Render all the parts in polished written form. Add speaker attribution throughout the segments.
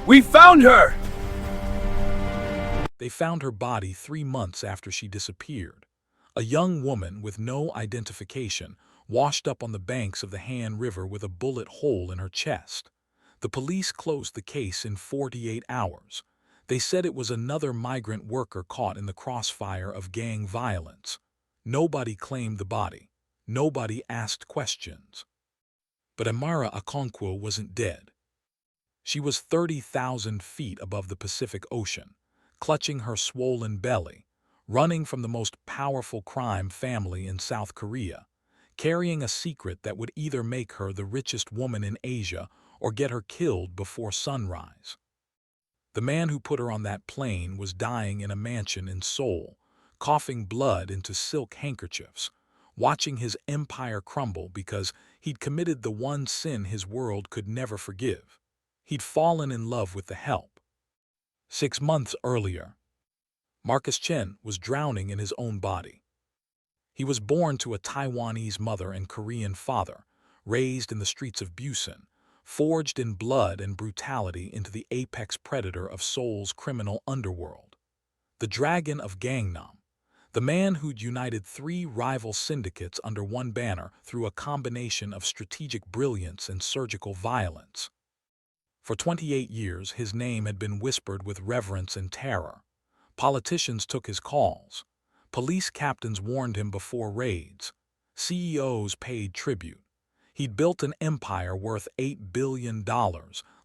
Speaker 1: We found her!
Speaker 2: They found her body 3 months after she disappeared. A young woman with no identification, washed up on the banks of the Han River with a bullet hole in her chest. The police closed the case in 48 hours. They said it was another migrant worker caught in the crossfire of gang violence. Nobody claimed the body. Nobody asked questions. But Amara Okonkwo wasn't dead. She was 30,000 feet above the Pacific Ocean, clutching her swollen belly, running from the most powerful crime family in South Korea, carrying a secret that would either make her the richest woman in Asia or get her killed before sunrise. The man who put her on that plane was dying in a mansion in Seoul, coughing blood into silk handkerchiefs, watching his empire crumble because he'd committed the one sin his world could never forgive. He'd fallen in love with the help. 6 months earlier, Marcus Chen was drowning in his own body. He was born to a Taiwanese mother and Korean father, raised in the streets of Busan, forged in blood and brutality into the apex predator of Seoul's criminal underworld. The Dragon of Gangnam, the man who'd united 3 rival syndicates under one banner through a combination of strategic brilliance and surgical violence. For 28 years, his name had been whispered with reverence and terror. Politicians took his calls. Police captains warned him before raids. CEOs paid tribute. He'd built an empire worth $8 billion,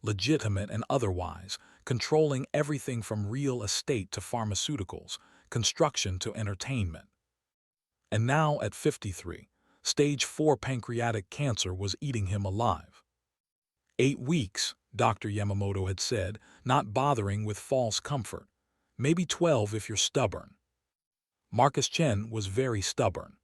Speaker 2: legitimate and otherwise, controlling everything from real estate to pharmaceuticals, construction to entertainment. And now, at 53, stage 4 pancreatic cancer was eating him alive. 8 weeks, Dr. Yamamoto had said, not bothering with false comfort. Maybe 12 if you're stubborn. Marcus Chen was very stubborn.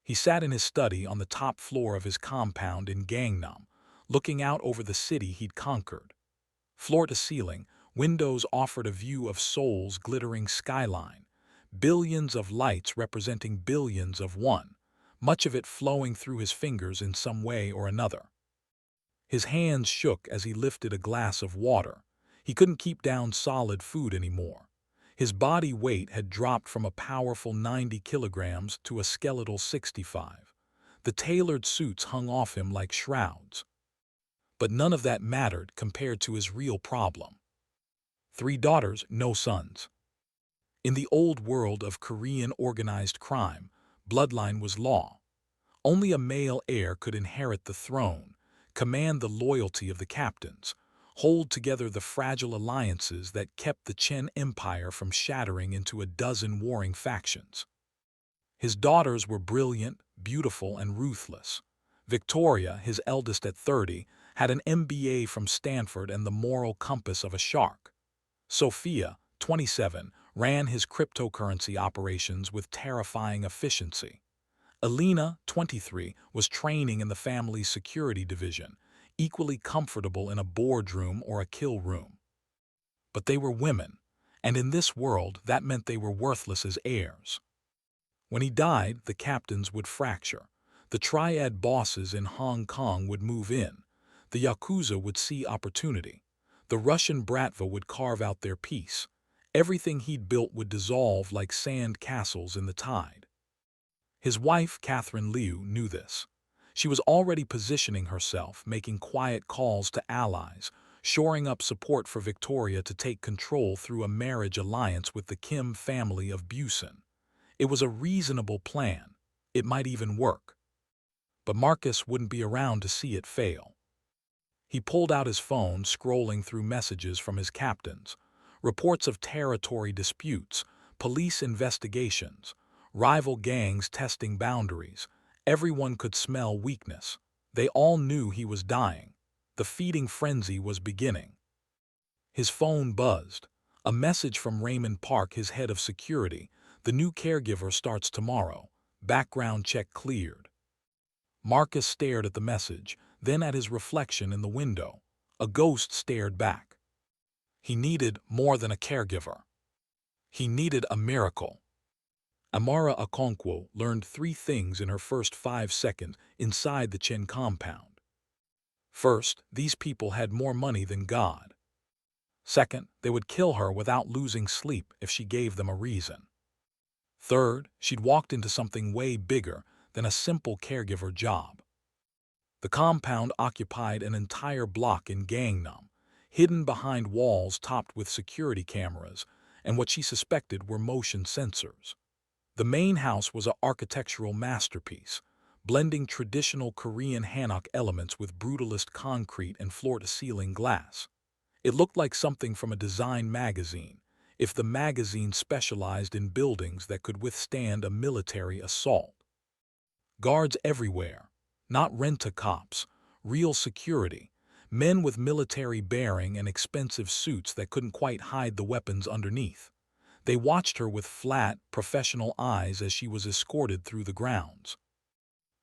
Speaker 2: He sat in his study on the top floor of his compound in Gangnam, looking out over the city he'd conquered. Floor to ceiling, windows offered a view of Seoul's glittering skyline, billions of lights representing billions of one, much of it flowing through his fingers in some way or another. His hands shook as he lifted a glass of water. He couldn't keep down solid food anymore. His body weight had dropped from a powerful 90 kilograms to a skeletal 65. The tailored suits hung off him like shrouds. But none of that mattered compared to his real problem. 3 daughters, no sons. In the old world of Korean organized crime, bloodline was law. Only a male heir could inherit the throne, command the loyalty of the captains, hold together the fragile alliances that kept the Chen Empire from shattering into a dozen warring factions. His daughters were brilliant, beautiful, and ruthless. Victoria, his eldest at 30, had an MBA from Stanford and the moral compass of a shark. Sophia, 27, ran his cryptocurrency operations with terrifying efficiency. Elena, 23, was training in the family's security division, equally comfortable in a boardroom or a kill room. But they were women, and in this world that meant they were worthless as heirs. When he died, the captains would fracture. The triad bosses in Hong Kong would move in. The Yakuza would see opportunity. The Russian Bratva would carve out their piece. Everything he'd built would dissolve like sand castles in the tide. His wife, Catherine Liu, knew this. She was already positioning herself, making quiet calls to allies, shoring up support for Victoria to take control through a marriage alliance with the Kim family of Busan. It was a reasonable plan. It might even work. But Marcus wouldn't be around to see it fail. He pulled out his phone, scrolling through messages from his captains. Reports of territory disputes, police investigations, rival gangs testing boundaries. Everyone could smell weakness. They all knew he was dying. The feeding frenzy was beginning. His phone buzzed. A message from Raymond Park, his head of security. The new caregiver starts tomorrow. Background check cleared. Marcus stared at the message, then at his reflection in the window. A ghost stared back. He needed more than a caregiver. He needed a miracle. Amara Okonkwo learned 3 things in her first 5 seconds inside the Chen compound. First, these people had more money than God. Second, they would kill her without losing sleep if she gave them a reason. Third, she'd walked into something way bigger than a simple caregiver job. The compound occupied an entire block in Gangnam, hidden behind walls topped with security cameras and what she suspected were motion sensors. The main house was an architectural masterpiece, blending traditional Korean hanok elements with brutalist concrete and floor-to-ceiling glass. It looked like something from a design magazine, if the magazine specialized in buildings that could withstand a military assault. Guards everywhere, not rent-a-cops, real security, men with military bearing and expensive suits that couldn't quite hide the weapons underneath. They watched her with flat, professional eyes as she was escorted through the grounds.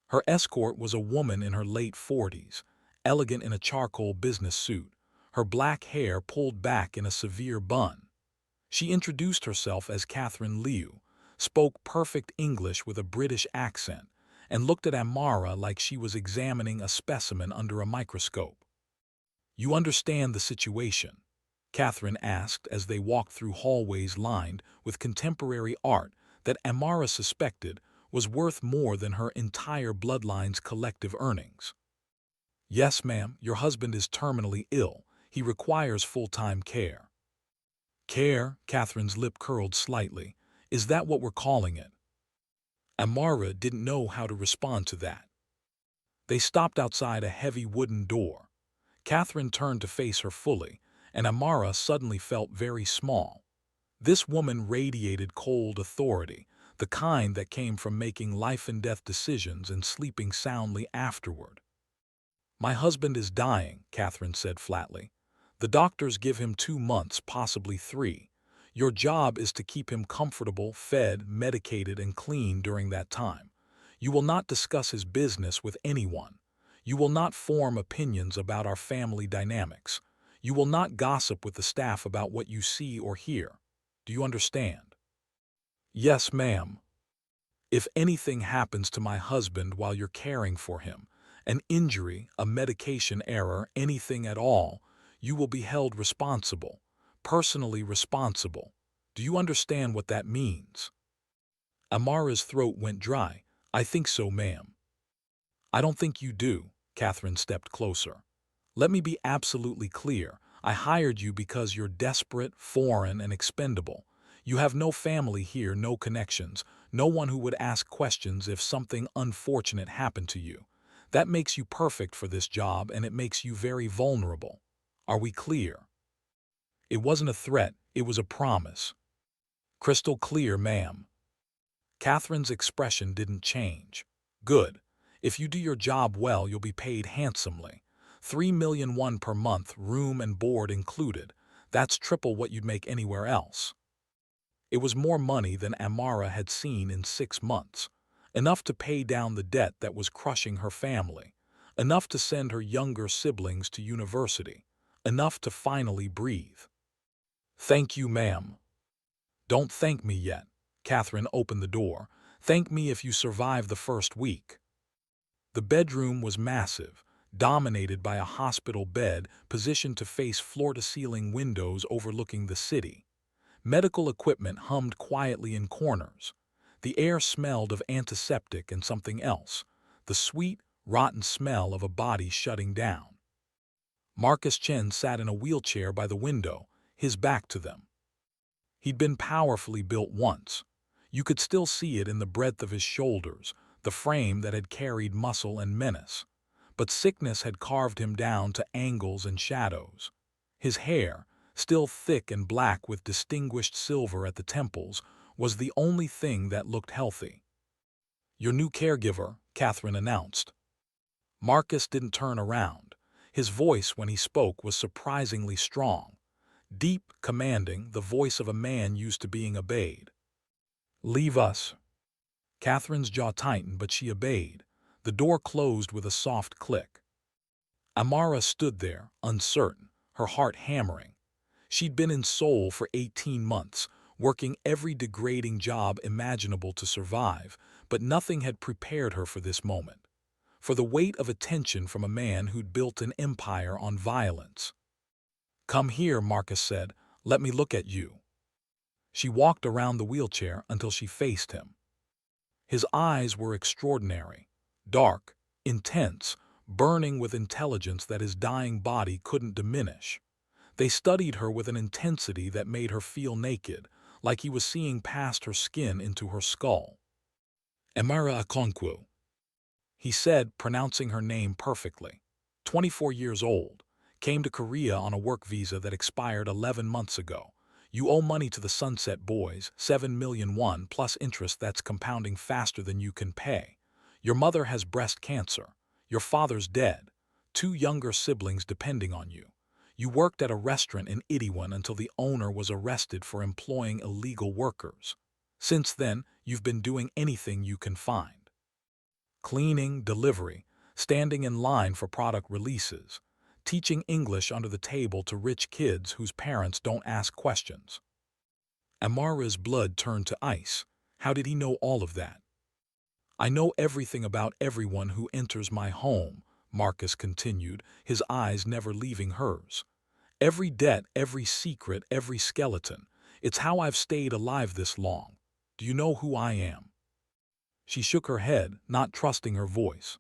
Speaker 2: Her escort was a woman in her late 40s, elegant in a charcoal business suit, her black hair pulled back in a severe bun. She introduced herself as Catherine Liu, spoke perfect English with a British accent, and looked at Amara like she was examining a specimen under a microscope. "You understand the situation?" Catherine asked as they walked through hallways lined with contemporary art that Amara suspected was worth more than her entire bloodline's collective earnings. "Yes, ma'am, your husband is terminally ill. He requires full-time care." "Care?" Catherine's lip curled slightly. "Is that what we're calling it?" Amara didn't know how to respond to that. They stopped outside a heavy wooden door. Catherine turned to face her fully, and Amara suddenly felt very small. This woman radiated cold authority, the kind that came from making life-and-death decisions and sleeping soundly afterward. "My husband is dying," Catherine said flatly. "The doctors give him 2 months, possibly 3. Your job is to keep him comfortable, fed, medicated, and clean during that time. You will not discuss his business with anyone. You will not form opinions about our family dynamics. You will not gossip with the staff about what you see or hear. Do you understand?" "Yes, ma'am." "If anything happens to my husband while you're caring for him, an injury, a medication error, anything at all, you will be held responsible, personally responsible. Do you understand what that means?" Amara's throat went dry. "I think so, ma'am." "I don't think you do." Catherine stepped closer. "Let me be absolutely clear. I hired you because you're desperate, foreign, and expendable. You have no family here, no connections, no one who would ask questions if something unfortunate happened to you. That makes you perfect for this job, and it makes you very vulnerable. Are we clear?" It wasn't a threat, it was a promise. "Crystal clear, ma'am." Catherine's expression didn't change. "Good. If you do your job well, you'll be paid handsomely. 3,000,001 per month, room and board included. That's triple what you'd make anywhere else." It was more money than Amara had seen in 6 months. Enough to pay down the debt that was crushing her family. Enough to send her younger siblings to university. Enough to finally breathe. "Thank you, ma'am." "Don't thank me yet." Catherine opened the door. "Thank me if you survive the first week." The bedroom was massive, dominated by a hospital bed positioned to face floor-to-ceiling windows overlooking the city. Medical equipment hummed quietly in corners. The air smelled of antiseptic and something else, the sweet, rotten smell of a body shutting down. Marcus Chen sat in a wheelchair by the window, his back to them. He'd been powerfully built once. You could still see it in the breadth of his shoulders, the frame that had carried muscle and menace. But sickness had carved him down to angles and shadows. His hair, still thick and black with distinguished silver at the temples, was the only thing that looked healthy. "Your new caregiver," Catherine announced. Marcus didn't turn around. His voice when he spoke was surprisingly strong. Deep, commanding, the voice of a man used to being obeyed. "Leave us." Catherine's jaw tightened, but she obeyed. The door closed with a soft click. Amara stood there, uncertain, her heart hammering. She'd been in Seoul for 18 months, working every degrading job imaginable to survive, but nothing had prepared her for this moment. For the weight of attention from a man who'd built an empire on violence. "Come here," Marcus said. "Let me look at you." She walked around the wheelchair until she faced him. His eyes were extraordinary, dark, intense, burning with intelligence that his dying body couldn't diminish. They studied her with an intensity that made her feel naked, like he was seeing past her skin into her skull. "Amara Okonkwo," he said, pronouncing her name perfectly. 24 years old, came to Korea on a work visa that expired 11 months ago. You owe money to the Sunset Boys, 7 million won plus interest that's compounding faster than you can pay. Your mother has breast cancer. Your father's dead. 2 younger siblings depending on you. You worked at a restaurant in Itaewon until the owner was arrested for employing illegal workers. Since then, you've been doing anything you can find. Cleaning, delivery, standing in line for product releases, teaching English under the table to rich kids whose parents don't ask questions. Amara's blood turned to ice. How did he know all of that? "I know everything about everyone who enters my home," Marcus continued, his eyes never leaving hers. "Every debt, every secret, every skeleton. It's how I've stayed alive this long. Do you know who I am?" She shook her head, not trusting her voice.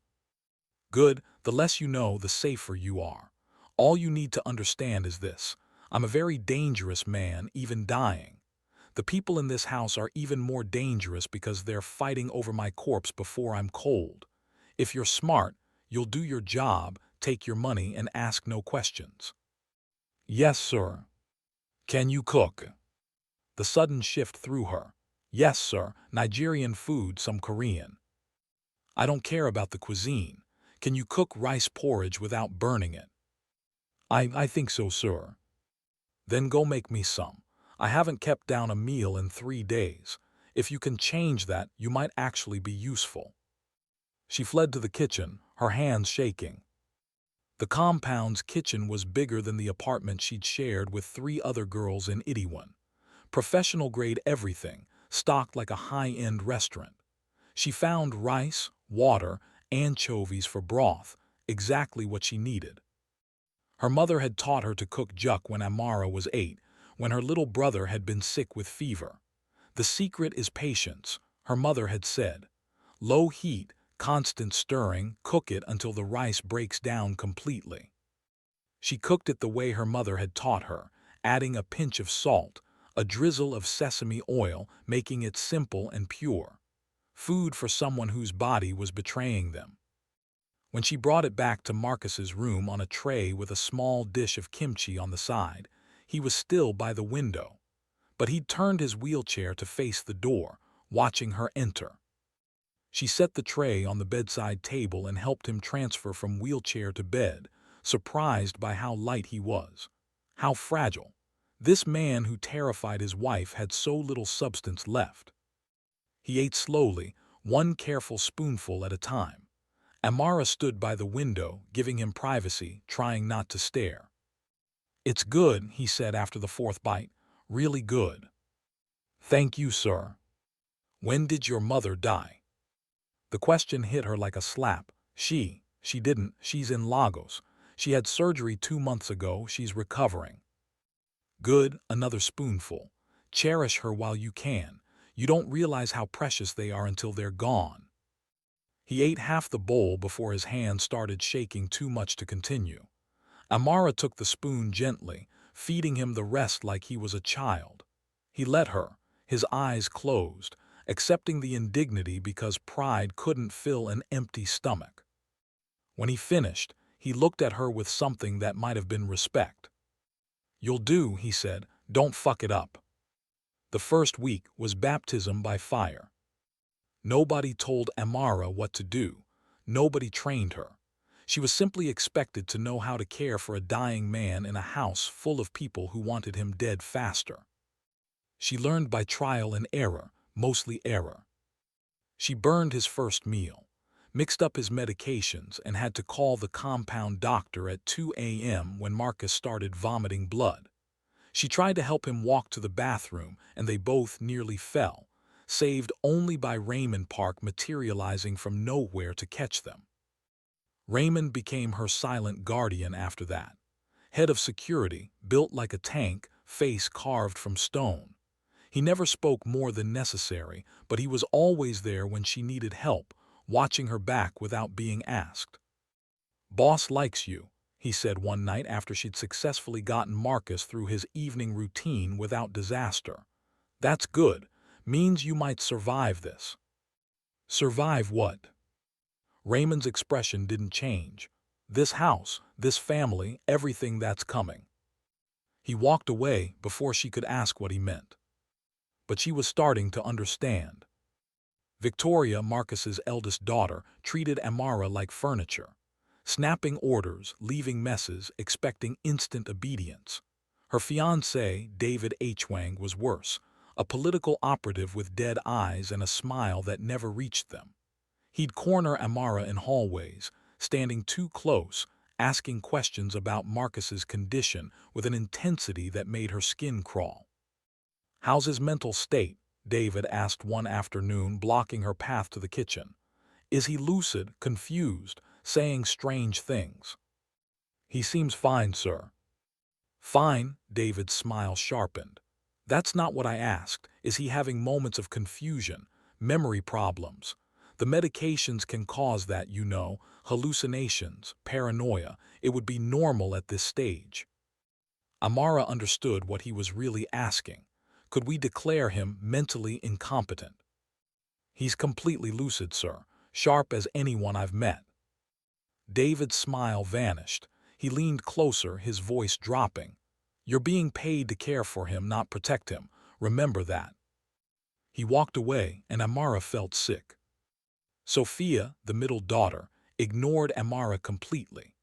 Speaker 2: "Good, the less you know, the safer you are. All you need to understand is this. I'm a very dangerous man, even dying. The people in this house are even more dangerous because they're fighting over my corpse before I'm cold. If you're smart, you'll do your job, take your money, and ask no questions." "Yes, sir." "Can you cook?" The sudden shift threw her. "Yes, sir. Nigerian food, some Korean." "I don't care about the cuisine. Can you cook rice porridge without burning it?" I think so, sir." "Then go make me some. I haven't kept down a meal in 3 days. If you can change that, you might actually be useful." She fled to the kitchen, her hands shaking. The compound's kitchen was bigger than the apartment she'd shared with 3 other girls in Itaewon. Professional-grade everything, stocked like a high-end restaurant. She found rice, water, anchovies for broth, exactly what she needed. Her mother had taught her to cook juk when Amara was 8, when her little brother had been sick with fever. "The secret is patience," her mother had said. "Low heat, constant stirring, cook it until the rice breaks down completely." She cooked it the way her mother had taught her, adding a pinch of salt, a drizzle of sesame oil, making it simple and pure. Food for someone whose body was betraying them. When she brought it back to Marcus's room on a tray with a small dish of kimchi on the side, he was still by the window. But he'd turned his wheelchair to face the door, watching her enter. She set the tray on the bedside table and helped him transfer from wheelchair to bed, surprised by how light he was. How fragile. This man who terrified his wife had so little substance left. He ate slowly, one careful spoonful at a time. Amara stood by the window, giving him privacy, trying not to stare. "It's good," he said after the 4th bite. "Really good." "Thank you, sir." "When did your mother die?" The question hit her like a slap. She didn't. She's in Lagos. She had surgery 2 months ago. She's recovering." "Good, another spoonful. Cherish her while you can. You don't realize how precious they are until they're gone." He ate half the bowl before his hand started shaking too much to continue. Amara took the spoon gently, feeding him the rest like he was a child. He let her, his eyes closed, accepting the indignity because pride couldn't fill an empty stomach. When he finished, he looked at her with something that might have been respect. "You'll do," he said. "Don't fuck it up." The first week was baptism by fire. Nobody told Amara what to do. Nobody trained her. She was simply expected to know how to care for a dying man in a house full of people who wanted him dead faster. She learned by trial and error, mostly error. She burned his first meal, mixed up his medications, and had to call the compound doctor at 2 a.m. when Marcus started vomiting blood. She tried to help him walk to the bathroom, and they both nearly fell, saved only by Raymond Park materializing from nowhere to catch them. Raymond became her silent guardian after that. head of security, built like a tank, face carved from stone. He never spoke more than necessary, but he was always there when she needed help, watching her back without being asked. "Boss likes you," he said one night after she'd successfully gotten Marcus through his evening routine without disaster. "That's good. Means you might survive this." "Survive what?" Raymond's expression didn't change. "This house, this family, everything that's coming." He walked away before she could ask what he meant. But she was starting to understand. Victoria, Marcus's eldest daughter, treated Amara like furniture, snapping orders, leaving messes, expecting instant obedience. Her fiancé, David H. Wang, was worse, a political operative with dead eyes and a smile that never reached them. He'd corner Amara in hallways, standing too close, asking questions about Marcus's condition with an intensity that made her skin crawl. "How's his mental state?" David asked one afternoon, blocking her path to the kitchen. "Is he lucid, confused, saying strange things?" "He seems fine, sir." "Fine," David's smile sharpened. "That's not what I asked. Is he having moments of confusion, memory problems? The medications can cause that, you know, hallucinations, paranoia. It would be normal at this stage." Amara understood what he was really asking. Could we declare him mentally incompetent? "He's completely lucid, sir. Sharp as anyone I've met." David's smile vanished. He leaned closer, his voice dropping. "You're being paid to care for him, not protect him. Remember that." He walked away, and Amara felt sick. Sophia, the middle daughter, ignored Amara completely.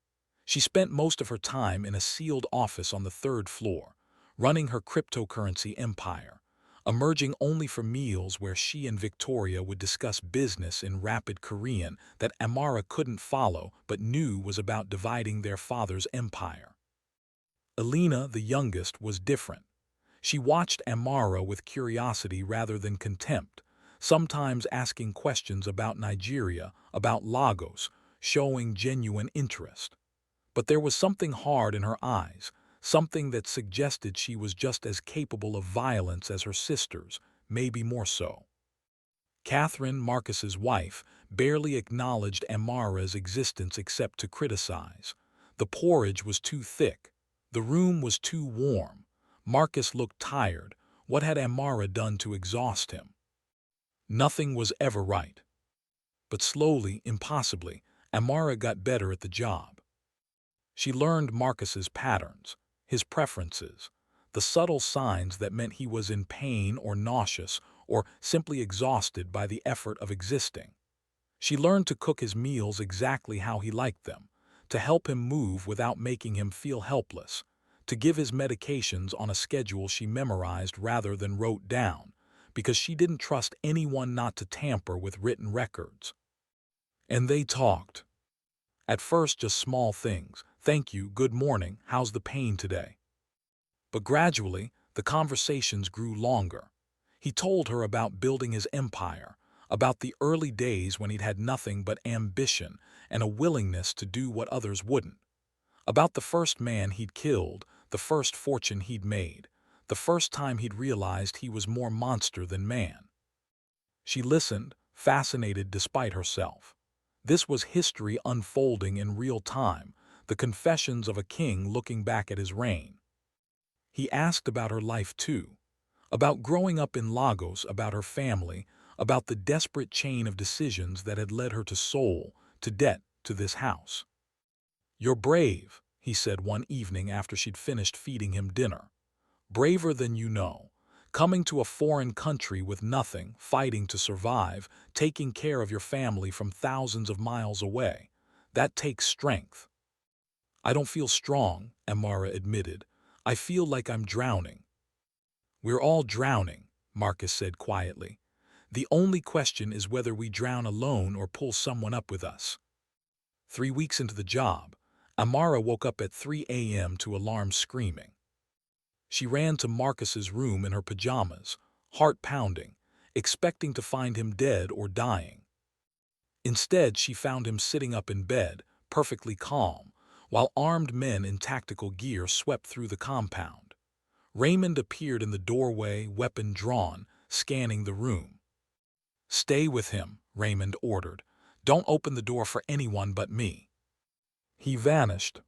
Speaker 2: She spent most of her time in a sealed office on the third floor, running her cryptocurrency empire, emerging only for meals where she and Victoria would discuss business in rapid Korean that Amara couldn't follow but knew was about dividing their father's empire. Elena, the youngest, was different. She watched Amara with curiosity rather than contempt, sometimes asking questions about Nigeria, about Lagos, showing genuine interest. But there was something hard in her eyes, something that suggested she was just as capable of violence as her sisters, maybe more so. Catherine, Marcus's wife, barely acknowledged Amara's existence except to criticize. The porridge was too thick. The room was too warm. Marcus looked tired. What had Amara done to exhaust him? Nothing was ever right. But slowly, impossibly, Amara got better at the job. She learned Marcus's patterns, his preferences, the subtle signs that meant he was in pain or nauseous or simply exhausted by the effort of existing. She learned to cook his meals exactly how he liked them, to help him move without making him feel helpless, to give his medications on a schedule she memorized rather than wrote down, because she didn't trust anyone not to tamper with written records. And they talked. At first just small things. "Thank you, good morning, how's the pain today?" But gradually, the conversations grew longer. He told her about building his empire, about the early days when he'd had nothing but ambition and a willingness to do what others wouldn't, about the first man he'd killed, the first fortune he'd made, the first time he'd realized he was more monster than man. She listened, fascinated despite herself. This was history unfolding in real time, the confessions of a king looking back at his reign. He asked about her life too, about growing up in Lagos, about her family, about the desperate chain of decisions that had led her to Seoul, to debt, to this house. "You're brave," he said one evening after she'd finished feeding him dinner. "Braver than you know. Coming to a foreign country with nothing, fighting to survive, taking care of your family from thousands of miles away. That takes strength." "I don't feel strong," Amara admitted. "I feel like I'm drowning." "We're all drowning," Marcus said quietly. "The only question is whether we drown alone or pull someone up with us." 3 weeks into the job, Amara woke up at 3 a.m. to alarm screaming. She ran to Marcus's room in her pajamas, heart pounding, expecting to find him dead or dying. Instead, she found him sitting up in bed, perfectly calm, while armed men in tactical gear swept through the compound. Raymond appeared in the doorway, weapon drawn, scanning the room. "Stay with him," Raymond ordered. "Don't open the door for anyone but me." He vanished.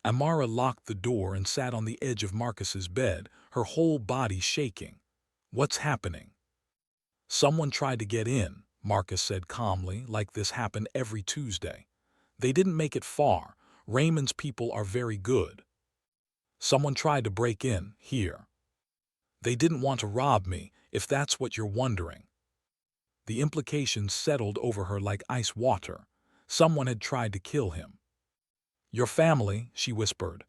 Speaker 2: Amara locked the door and sat on the edge of Marcus's bed, her whole body shaking. "What's happening?" "Someone tried to get in," Marcus said calmly, like this happened every Tuesday. "They didn't make it far. Raymond's people are very good." "Someone tried to break in here." "They didn't want to rob me, if that's what you're wondering." The implications settled over her like ice water. Someone had tried to kill him. "Your family," she whispered.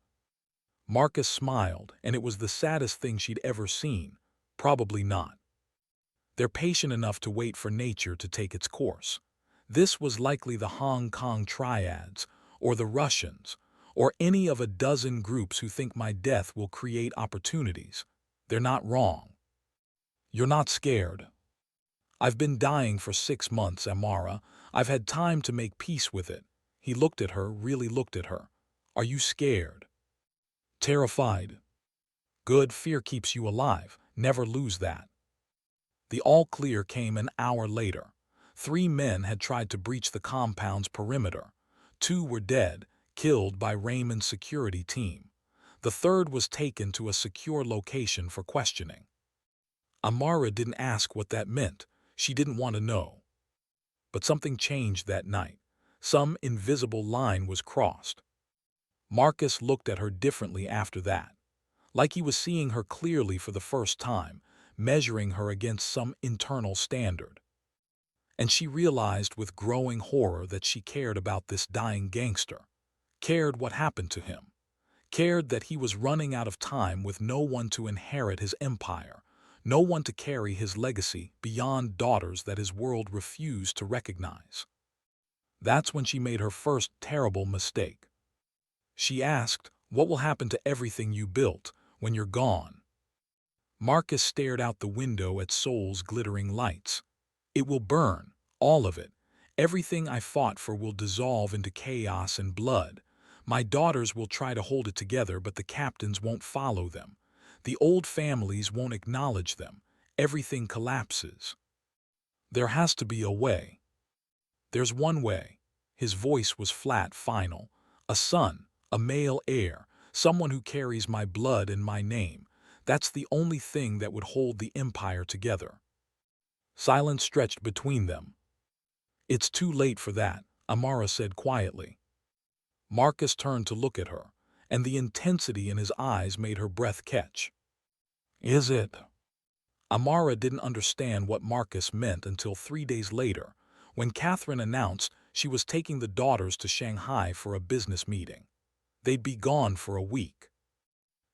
Speaker 2: Marcus smiled, and it was the saddest thing she'd ever seen. "Probably not. They're patient enough to wait for nature to take its course. This was likely the Hong Kong triads, or the Russians, or any of a dozen groups who think my death will create opportunities. They're not wrong." "You're not scared?" "I've been dying for 6 months, Amara. I've had time to make peace with it." He looked at her, really looked at her. "Are you scared?" "Terrified." "Good, fear keeps you alive. Never lose that." The all-clear came an hour later. 3 men had tried to breach the compound's perimeter. 2 were dead, killed by Raymond's security team. The third was taken to a secure location for questioning. Amara didn't ask what that meant. She didn't want to know. But something changed that night. Some invisible line was crossed. Marcus looked at her differently after that, like he was seeing her clearly for the first time, measuring her against some internal standard. And she realized with growing horror that she cared about this dying gangster, cared what happened to him, cared that he was running out of time with no one to inherit his empire, no one to carry his legacy beyond daughters that his world refused to recognize. That's when she made her first terrible mistake. She asked, "What will happen to everything you built when you're gone?" Marcus stared out the window at Seoul's glittering lights. "It will burn, all of it. Everything I fought for will dissolve into chaos and blood. My daughters will try to hold it together, but the captains won't follow them. The old families won't acknowledge them. Everything collapses. There has to be a way." "There's one way." His voice was flat, final. "A son, a male heir, someone who carries my blood and my name. That's the only thing that would hold the empire together." Silence stretched between them. "It's too late for that," Amara said quietly. Marcus turned to look at her, and the intensity in his eyes made her breath catch. "Is it?" Amara didn't understand what Marcus meant until 3 days later, when Catherine announced she was taking the daughters to Shanghai for a business meeting. They'd be gone for a week.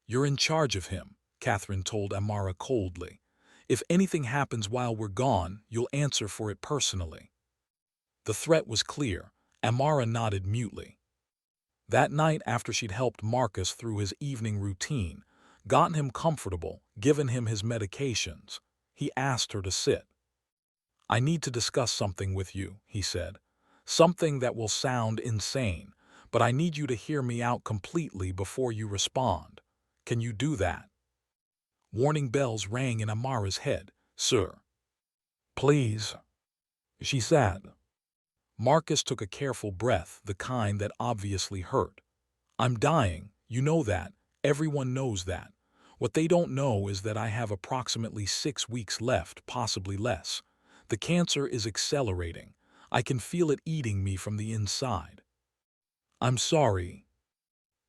Speaker 2: "You're in charge of him," Catherine told Amara coldly. "If anything happens while we're gone, you'll answer for it personally." The threat was clear. Amara nodded mutely. That night, after she'd helped Marcus through his evening routine, gotten him comfortable, given him his medications, he asked her to sit. "I need to discuss something with you," he said. "Something that will sound insane, but I need you to hear me out completely before you respond. Can you do that?" Warning bells rang in Amara's head. "Sir." "Please." She sat. Marcus took a careful breath, the kind that obviously hurt. "I'm dying, you know that. Everyone knows that. What they don't know is that I have approximately 6 weeks left, possibly less. The cancer is accelerating. I can feel it eating me from the inside." "I'm sorry."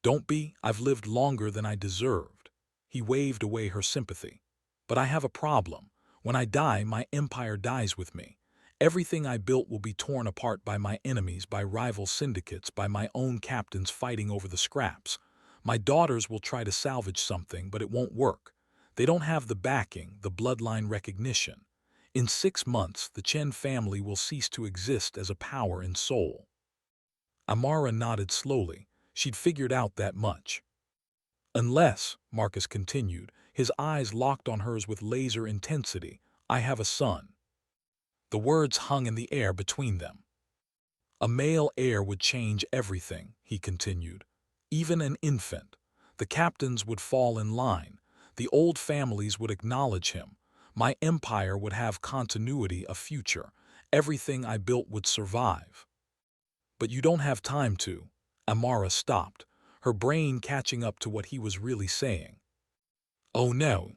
Speaker 2: "Don't be. I've lived longer than I deserved." He waved away her sympathy. "But I have a problem. When I die, my empire dies with me. Everything I built will be torn apart by my enemies, by rival syndicates, by my own captains fighting over the scraps. My daughters will try to salvage something, but it won't work. They don't have the backing, the bloodline recognition. In 6 months, the Chen family will cease to exist as a power in Seoul." Amara nodded slowly. She'd figured out that much. "Unless," Marcus continued, his eyes locked on hers with laser intensity, "I have a son." The words hung in the air between them. A male heir would change everything, he continued. Even an infant. The captains would fall in line. The old families would acknowledge him. My empire would have continuity, a future. Everything I built would survive. But you don't have time to. Amara stopped, her brain catching up to what he was really saying. Oh no.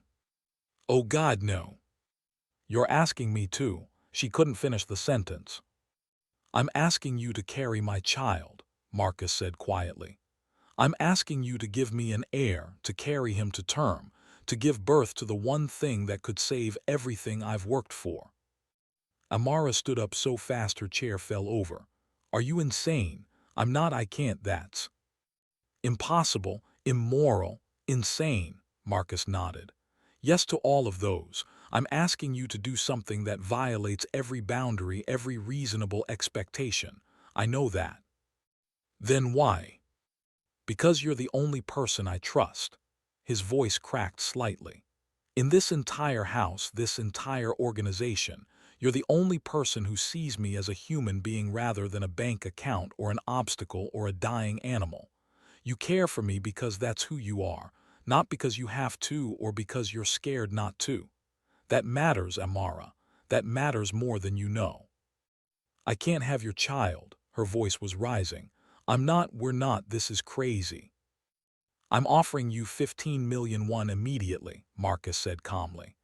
Speaker 2: Oh God, no. You're asking me to. She couldn't finish the sentence. I'm asking you to carry my child, Marcus said quietly. I'm asking you to give me an heir, to carry him to term, to give birth to the one thing that could save everything I've worked for. Amara stood up so fast her chair fell over. Are you insane? I'm not, I can't, that's impossible, immoral, insane, Marcus nodded. Yes to all of those. I'm asking you to do something that violates every boundary, every reasonable expectation. I know that. Then why? Because you're the only person I trust. His voice cracked slightly. In this entire house, this entire organization, you're the only person who sees me as a human being rather than a bank account or an obstacle or a dying animal. You care for me because that's who you are, not because you have to or because you're scared not to. That matters, Amara. That matters more than you know. I can't have your child. Her voice was rising. We're not, this is crazy. I'm offering you 15 million won immediately, Marcus said calmly.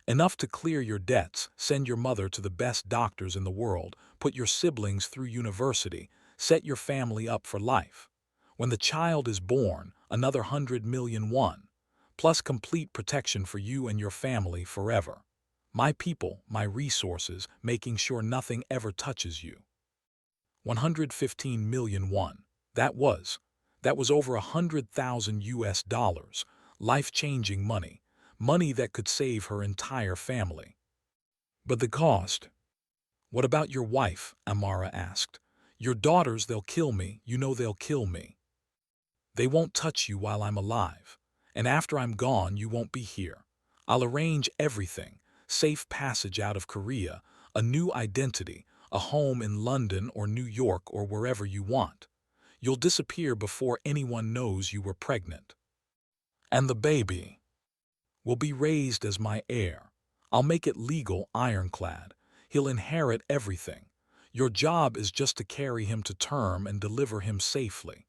Speaker 2: Enough to clear your debts, send your mother to the best doctors in the world, put your siblings through university, set your family up for life. When the child is born, another 100 million won, plus complete protection for you and your family forever. My people, my resources, making sure nothing ever touches you. 115 million won. That was over 100,000 US dollars, life-changing money, money that could save her entire family. But the cost? What about your wife? Amara asked. Your daughters, they'll kill me, you know they'll kill me. They won't touch you while I'm alive. And after I'm gone, you won't be here. I'll arrange everything, safe passage out of Korea, a new identity, a home in London or New York or wherever you want. You'll disappear before anyone knows you were pregnant. And the baby will be raised as my heir. I'll make it legal, ironclad. He'll inherit everything. Your job is just to carry him to term and deliver him safely.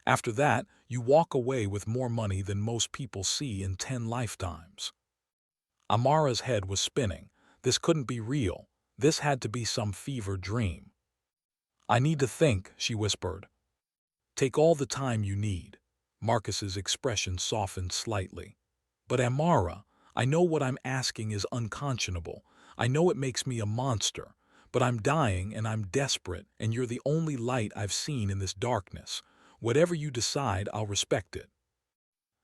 Speaker 2: After that, you walk away with more money than most people see in 10 lifetimes. Amara's head was spinning. This couldn't be real. This had to be some fever dream. I need to think, she whispered. Take all the time you need. Marcus's expression softened slightly. But Amara, I know what I'm asking is unconscionable. I know it makes me a monster. But I'm dying and I'm desperate, and you're the only light I've seen in this darkness. Whatever you decide, I'll respect it.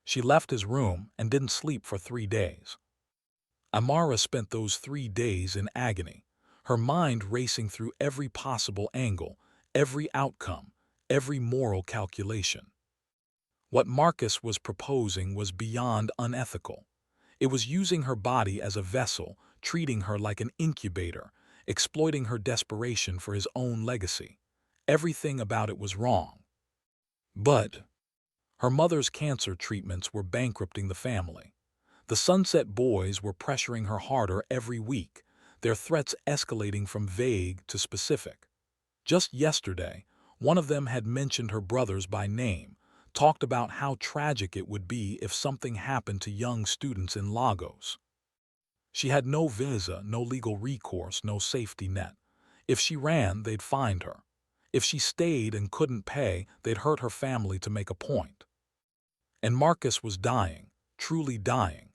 Speaker 2: She left his room and didn't sleep for 3 days. Amara spent those 3 days in agony, her mind racing through every possible angle, every outcome, every moral calculation. What Marcus was proposing was beyond unethical. It was using her body as a vessel, treating her like an incubator, exploiting her desperation for his own legacy. Everything about it was wrong. But her mother's cancer treatments were bankrupting the family. The Sunset Boys were pressuring her harder every week, their threats escalating from vague to specific. Just yesterday, one of them had mentioned her brothers by name, talked about how tragic it would be if something happened to young students in Lagos. She had no visa, no legal recourse, no safety net. If she ran, they'd find her. If she stayed and couldn't pay, they'd hurt her family to make a point. And Marcus was dying, truly dying.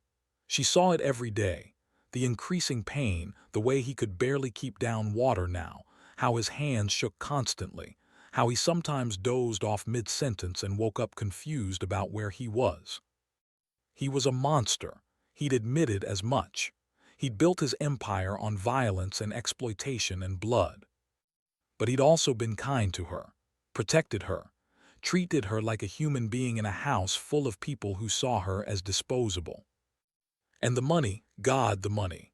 Speaker 2: She saw it every day, the increasing pain, the way he could barely keep down water now, how his hands shook constantly, how he sometimes dozed off mid-sentence and woke up confused about where he was. He was a monster. He'd admitted as much. He'd built his empire on violence and exploitation and blood. But he'd also been kind to her, protected her, treated her like a human being in a house full of people who saw her as disposable. And the money, God, the money.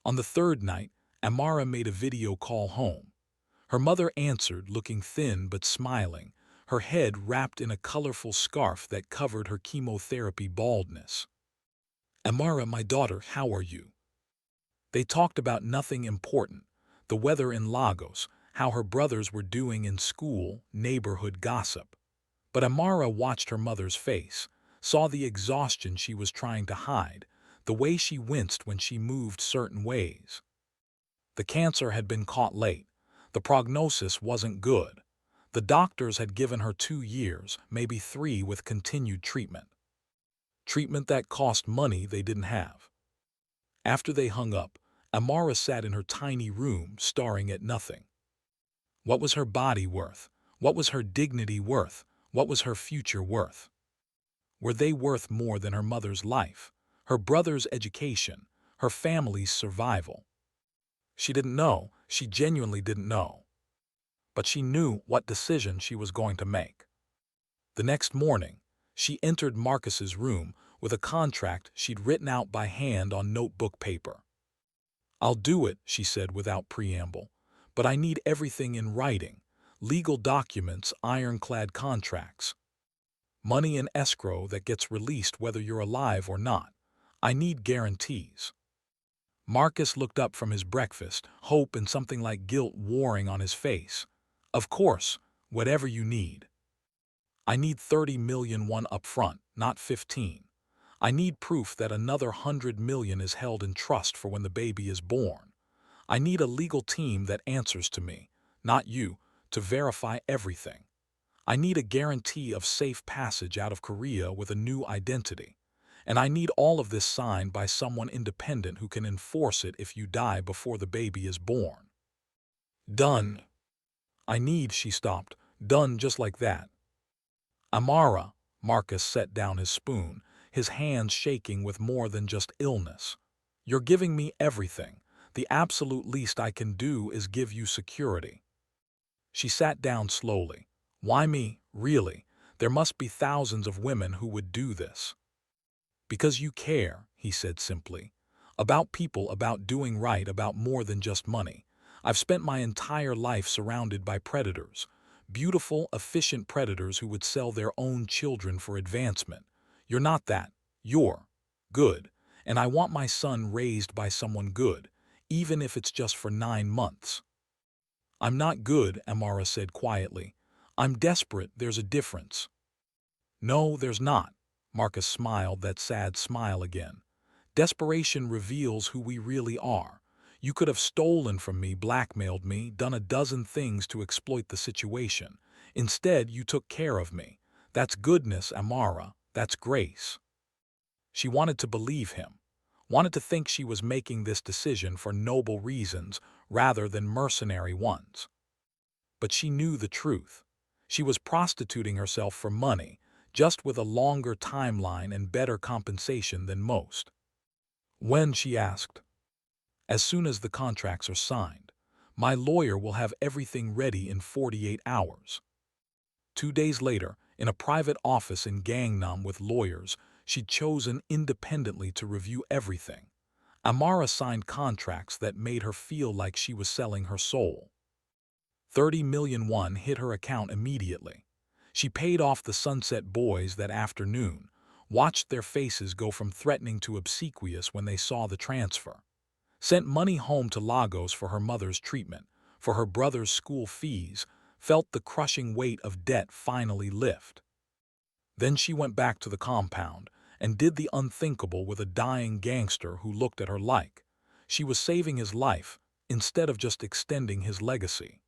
Speaker 2: On the third night, Amara made a video call home. Her mother answered, looking thin but smiling, her head wrapped in a colorful scarf that covered her chemotherapy baldness. "Amara, my daughter, how are you?" They talked about nothing important, the weather in Lagos, how her brothers were doing in school, neighborhood gossip. But Amara watched her mother's face, saw the exhaustion she was trying to hide, the way she winced when she moved certain ways. The cancer had been caught late. The prognosis wasn't good. The doctors had given her 2 years, maybe 3, with continued treatment. Treatment that cost money they didn't have. After they hung up, Amara sat in her tiny room, staring at nothing. What was her body worth? What was her dignity worth? What was her future worth? Were they worth more than her mother's life, her brother's education, her family's survival? She didn't know. She genuinely didn't know. But she knew what decision she was going to make. The next morning, she entered Marcus's room with a contract she'd written out by hand on notebook paper. "I'll do it," she said without preamble, "but I need everything in writing, legal documents, ironclad contracts. Money in escrow that gets released whether you're alive or not. I need guarantees." Marcus looked up from his breakfast, hope and something like guilt warring on his face. "Of course, whatever you need. I need 30 million up front, not 15. I need proof that another 100 million is held in trust for when the baby is born. I need a legal team that answers to me, not you, to verify everything. I need a guarantee of safe passage out of Korea with a new identity. And I need all of this signed by someone independent who can enforce it if you die before the baby is born." "Done." She stopped. "Done just like that." "Amara," Marcus set down his spoon, his hands shaking with more than just illness. "You're giving me everything. The absolute least I can do is give you security." She sat down slowly. "Why me, really? There must be thousands of women who would do this." "Because you care," he said simply. "About people, about doing right, about more than just money. I've spent my entire life surrounded by predators. Beautiful, efficient predators who would sell their own children for advancement. You're not that. You're good. And I want my son raised by someone good, even if it's just for 9 months." "I'm not good," Amara said quietly. "I'm desperate. There's a difference." "No, there's not." Marcus smiled, that sad smile again. "Desperation reveals who we really are. You could have stolen from me, blackmailed me, done a dozen things to exploit the situation. Instead, you took care of me. That's goodness, Amara. That's grace." She wanted to believe him, wanted to think she was making this decision for noble reasons rather than mercenary ones. But she knew the truth. She was prostituting herself for money, just with a longer timeline and better compensation than most. "When?" she asked. "As soon as the contracts are signed. My lawyer will have everything ready in 48 hours." 2 days later, in a private office in Gangnam with lawyers she'd chosen independently to review everything, Amara signed contracts that made her feel like she was selling her soul. 30 million hit her account immediately. She paid off the Sunset Boys that afternoon, watched their faces go from threatening to obsequious when they saw the transfer. Sent money home to Lagos for her mother's treatment, for her brother's school fees, felt the crushing weight of debt finally lift. Then she went back to the compound and did the unthinkable with a dying gangster who looked at her like she was saving his life instead of just extending his legacy.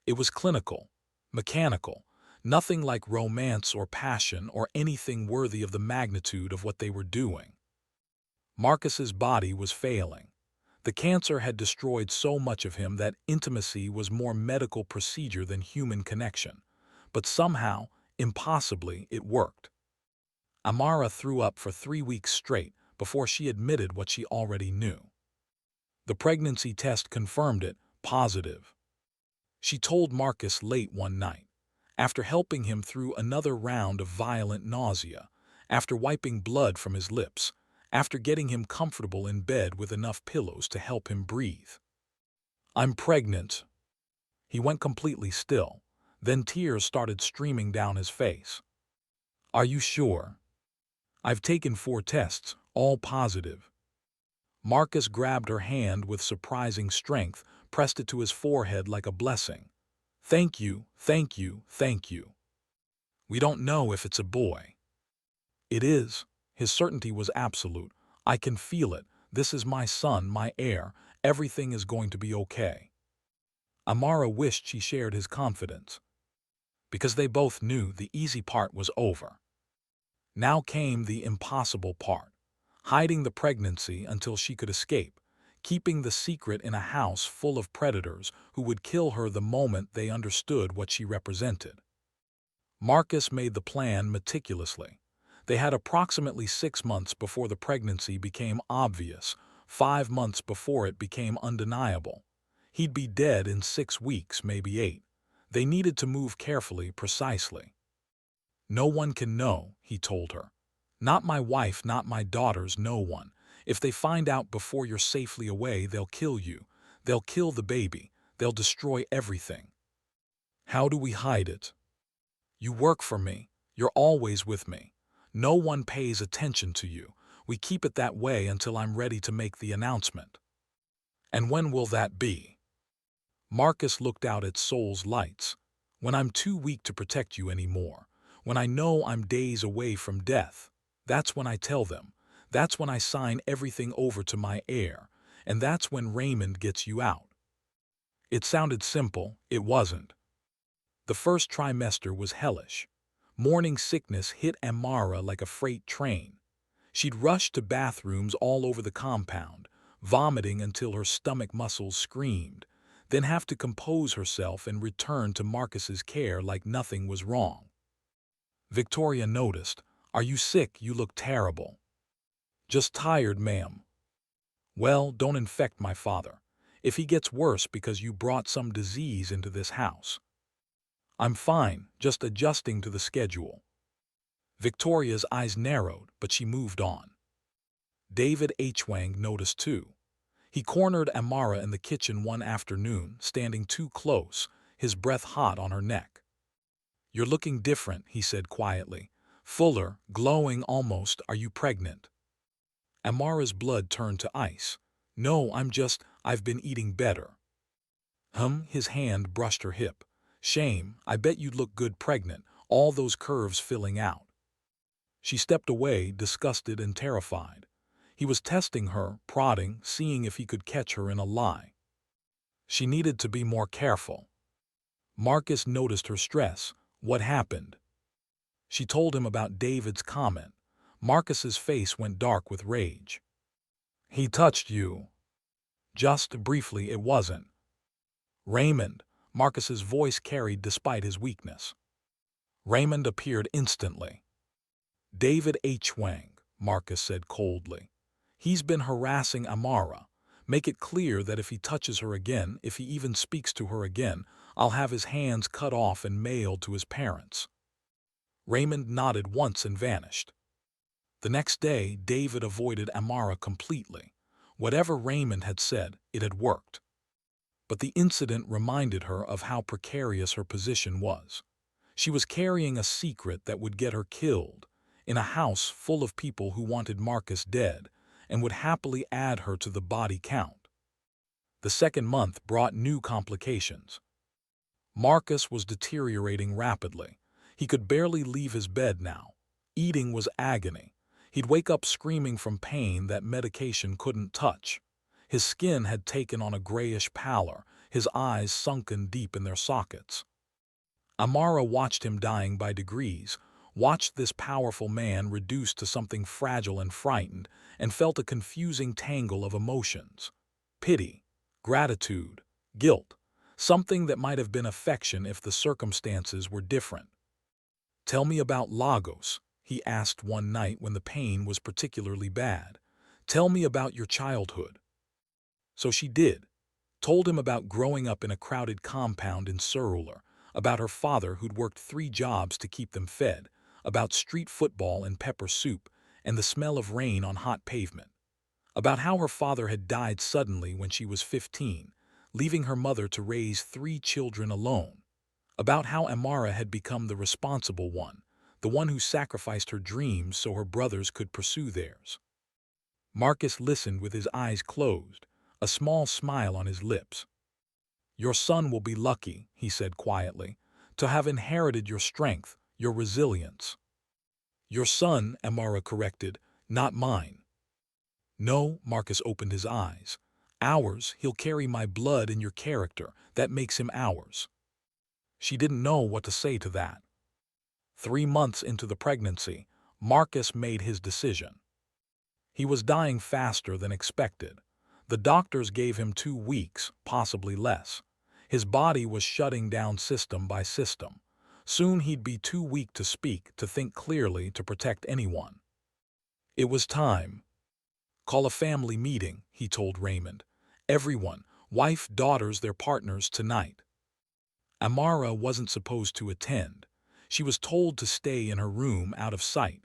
Speaker 2: It was clinical, mechanical, nothing like romance or passion or anything worthy of the magnitude of what they were doing. Marcus's body was failing. The cancer had destroyed so much of him that intimacy was more medical procedure than human connection. But somehow, impossibly, it worked. Amara threw up for 3 weeks straight before she admitted what she already knew. The pregnancy test confirmed it, positive. She told Marcus late one night, after helping him through another round of violent nausea, after wiping blood from his lips, after getting him comfortable in bed with enough pillows to help him breathe. "I'm pregnant." He went completely still. Then tears started streaming down his face. Are you sure? I've taken 4 tests, all positive. Marcus grabbed her hand with surprising strength, pressed it to his forehead like a blessing. Thank you, thank you, thank you. We don't know if it's a boy. It is. His certainty was absolute. I can feel it. This is my son, my heir. Everything is going to be okay. Amara wished she shared his confidence, because they both knew the easy part was over. Now came the impossible part, hiding the pregnancy until she could escape, keeping the secret in a house full of predators who would kill her the moment they understood what she represented. Marcus made the plan meticulously. They had approximately 6 months before the pregnancy became obvious, 5 months before it became undeniable. He'd be dead in 6 weeks, maybe 8. They needed to move carefully, precisely. No one can know, he told her. Not my wife, not my daughters, no one. If they find out before you're safely away, they'll kill you. They'll kill the baby. They'll destroy everything. How do we hide it? You work for me. You're always with me. No one pays attention to you. We keep it that way until I'm ready to make the announcement. And when will that be? Marcus looked out at Seoul's lights. When I'm too weak to protect you anymore. When I know I'm days away from death. That's when I tell them. That's when I sign everything over to my heir. And that's when Raymond gets you out. It sounded simple. It wasn't. The first trimester was hellish. Morning sickness hit Amara like a freight train. She'd rush to bathrooms all over the compound, vomiting until her stomach muscles screamed, then have to compose herself and return to Marcus's care like nothing was wrong. Victoria noticed. Are you sick? You look terrible. Just tired, ma'am. Well, don't infect my father. If he gets worse because you brought some disease into this house. I'm fine, just adjusting to the schedule. Victoria's eyes narrowed, but she moved on. David H. Wang noticed too. He cornered Amara in the kitchen one afternoon, standing too close, his breath hot on her neck. You're looking different, he said quietly. Fuller, glowing almost. Are you pregnant? Amara's blood turned to ice. No, I've been eating better. His hand brushed her hip. Shame, I bet you'd look good pregnant, all those curves filling out. She stepped away, disgusted and terrified. He was testing her, prodding, seeing if he could catch her in a lie. She needed to be more careful. Marcus noticed her stress. What happened? She told him about David's comment. Marcus's face went dark with rage. He touched you. Just briefly, it wasn't. Raymond, Marcus's voice carried despite his weakness. Raymond appeared instantly. David H. Wang, Marcus said coldly. He's been harassing Amara. Make it clear that if he touches her again, if he even speaks to her again, I'll have his hands cut off and mailed to his parents. Raymond nodded once and vanished. The next day, David avoided Amara completely. Whatever Raymond had said, it had worked. But the incident reminded her of how precarious her position was. She was carrying a secret that would get her killed, in a house full of people who wanted Marcus dead, and would happily add her to the body count. The second month brought new complications. Marcus was deteriorating rapidly. He could barely leave his bed now. Eating was agony. He'd wake up screaming from pain that medication couldn't touch. His skin had taken on a grayish pallor, his eyes sunken deep in their sockets. Amara watched him dying by degrees, watched this powerful man reduced to something fragile and frightened, and felt a confusing tangle of emotions. Pity, gratitude, guilt, something that might have been affection if the circumstances were different. Tell me about Lagos, he asked one night when the pain was particularly bad. Tell me about your childhood. So she did. Told him about growing up in a crowded compound in Seoul, about her father who'd worked 3 jobs to keep them fed, about street football and pepper soup, and the smell of rain on hot pavement. About how her father had died suddenly when she was 15, leaving her mother to raise 3 children alone. About how Amara had become the responsible one, the one who sacrificed her dreams so her brothers could pursue theirs. Marcus listened with his eyes closed, a small smile on his lips. "Your son will be lucky," he said quietly, "to have inherited your strength, your resilience." "Your son," Amara corrected, "not mine." "No," Marcus opened his eyes. "Ours, he'll carry my blood and your character. That makes him ours." She didn't know what to say to that. 3 months into the pregnancy, Marcus made his decision. He was dying faster than expected. The doctors gave him 2 weeks, possibly less. His body was shutting down system by system. Soon he'd be too weak to speak, to think clearly, to protect anyone. It was time. "Call a family meeting," he told Raymond. "Everyone, wife, daughters, their partners, tonight." Amara wasn't supposed to attend. She was told to stay in her room out of sight.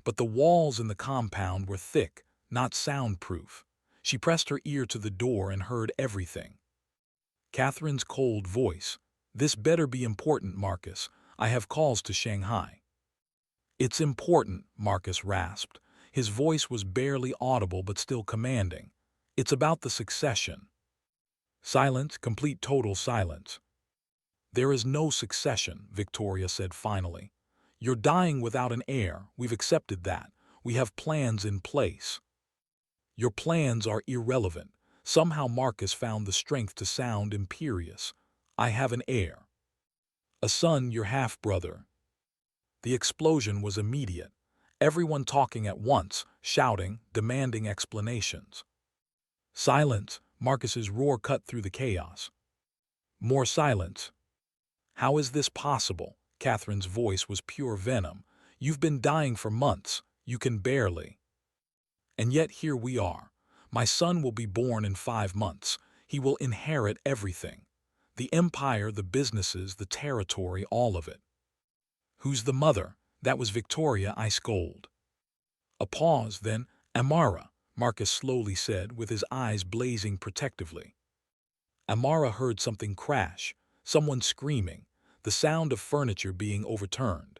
Speaker 2: But the walls in the compound were thick, not soundproof. She pressed her ear to the door and heard everything. Catherine's cold voice. "This better be important, Marcus. I have calls to Shanghai." "It's important," Marcus rasped. His voice was barely audible but still commanding. "It's about the succession." Silence, complete total silence. "There is no succession," Victoria said finally. "You're dying without an heir. We've accepted that. We have plans in place." "Your plans are irrelevant." Somehow Marcus found the strength to sound imperious. "I have an heir. A son, your half-brother." The explosion was immediate. Everyone talking at once, shouting, demanding explanations. "Silence!" Marcus's roar cut through the chaos. More silence. "How is this possible?" Catherine's voice was pure venom. "You've been dying for months. You can barely. And yet here we are. My son will be born in 5 months. He will inherit everything. The empire, the businesses, the territory, all of it." "Who's the mother?" That was Victoria, ice cold. A pause, then, "Amara," Marcus slowly said, with his eyes blazing protectively. Amara heard something crash, someone screaming, the sound of furniture being overturned.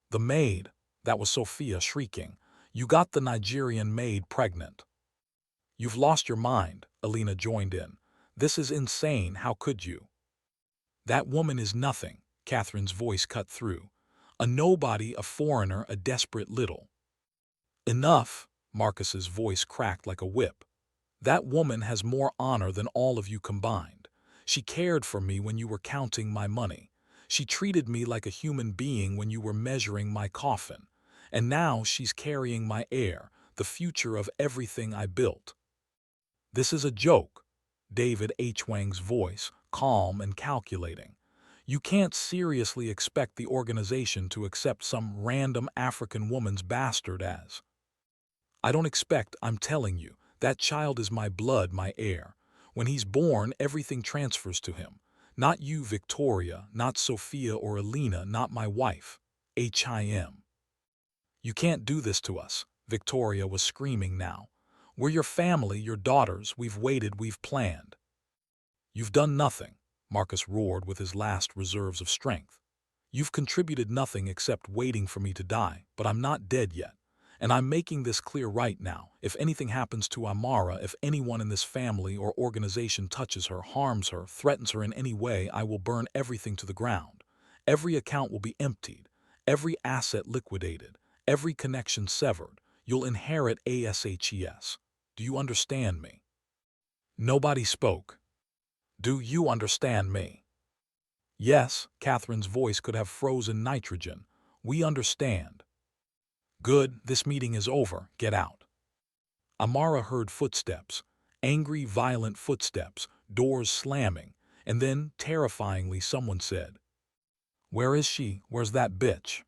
Speaker 2: "The maid," that was Sophia shrieking. "You got the Nigerian maid pregnant." "You've lost your mind," Alina joined in. "This is insane. How could you?" "That woman is nothing," Catherine's voice cut through. "A nobody, a foreigner, a desperate little." "Enough," Marcus's voice cracked like a whip. "That woman has more honor than all of you combined. She cared for me when you were counting my money. She treated me like a human being when you were measuring my coffin. And now she's carrying my heir, the future of everything I built." "This is a joke," David H. Wang's voice, calm and calculating. "You can't seriously expect the organization to accept some random African woman's bastard as—" "I don't expect, I'm telling you. That child is my blood, my heir. When he's born, everything transfers to him. Not you, Victoria, not Sophia or Alina, not my wife. HIM. You can't do this to us," Victoria was screaming now. "We're your family, your daughters. We've waited, we've planned." "You've done nothing," Marcus roared with his last reserves of strength. "You've contributed nothing except waiting for me to die, but I'm not dead yet. And I'm making this clear right now. If anything happens to Amara, if anyone in this family or organization touches her, harms her, threatens her in any way, I will burn everything to the ground. Every account will be emptied, every asset liquidated, every connection severed. You'll inherit ASHES. Do you understand me?" Nobody spoke. "Do you understand me?" "Yes," Catherine's voice could have frozen nitrogen. "We understand." "Good, this meeting is over. Get out." Amara heard footsteps, angry, violent footsteps, doors slamming, and then, terrifyingly, someone said, "Where is she? Where's that bitch?"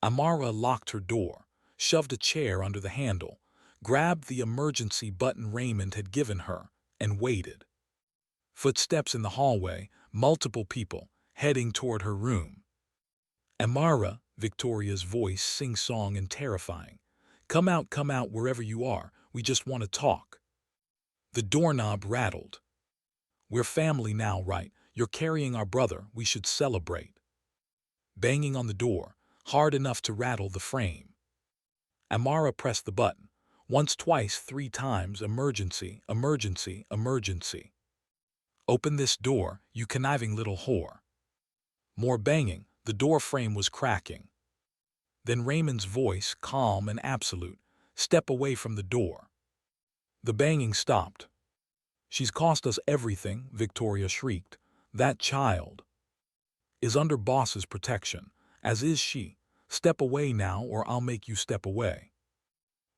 Speaker 2: Amara locked her door, shoved a chair under the handle, grabbed the emergency button Raymond had given her, and waited. Footsteps in the hallway, multiple people, heading toward her room. "Amara," Victoria's voice sing-song and terrifying. Come out wherever you are. We just want to talk." The doorknob rattled. We're family now, right? You're carrying our brother. We should celebrate. Banging on the door, hard enough to rattle the frame. Amara pressed the button. Once, twice, three times. Emergency, emergency, emergency. Open this door, you conniving little whore. More banging. The door frame was cracking. Then Raymond's voice, calm and absolute. Step away from the door. The banging stopped. She's cost us everything, Victoria shrieked. That child is under boss's protection, as is she. Step away now or I'll make you step away.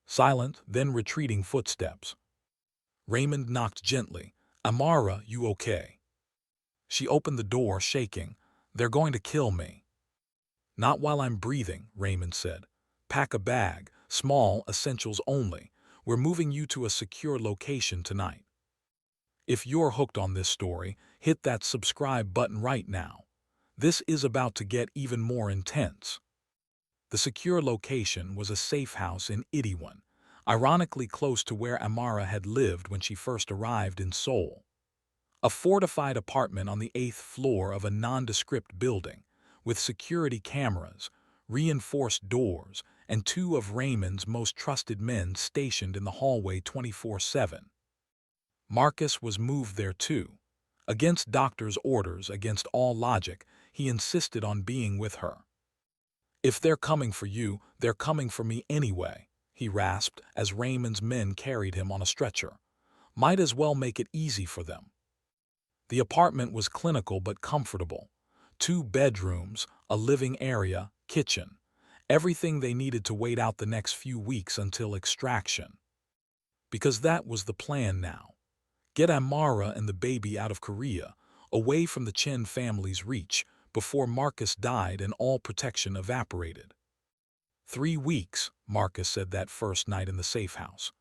Speaker 2: Silent, then retreating footsteps. Raymond knocked gently. Amara, you okay? She opened the door, shaking. They're going to kill me. Not while I'm breathing, Raymond said. Pack a bag, small, essentials only. We're moving you to a secure location tonight. If you're hooked on this story, hit that subscribe button right now. This is about to get even more intense. The secure location was a safe house in Itaewon, ironically close to where Amara had lived when she first arrived in Seoul. A fortified apartment on the 8th floor of a nondescript building, with security cameras, reinforced doors, and two of Raymond's most trusted men stationed in the hallway 24/7. Marcus was moved there too. Against doctor's orders, against all logic, he insisted on being with her. If they're coming for you, they're coming for me anyway, he rasped as Raymond's men carried him on a stretcher. Might as well make it easy for them. The apartment was clinical but comfortable. 2 bedrooms, a living area, kitchen. Everything they needed to wait out the next few weeks until extraction. Because that was the plan now. Get Amara and the baby out of Korea, away from the Chen family's reach, before Marcus died and all protection evaporated. 3 weeks, Marcus said that first night in the safe house.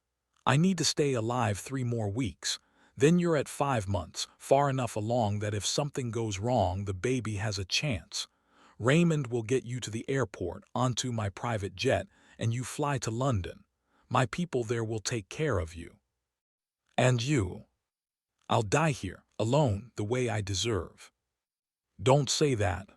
Speaker 2: I need to stay alive 3 more weeks. Then you're at 5 months, far enough along that if something goes wrong, the baby has a chance. Raymond will get you to the airport, onto my private jet, and you fly to London. My people there will take care of you. And you? I'll die here, alone, the way I deserve. Don't say that.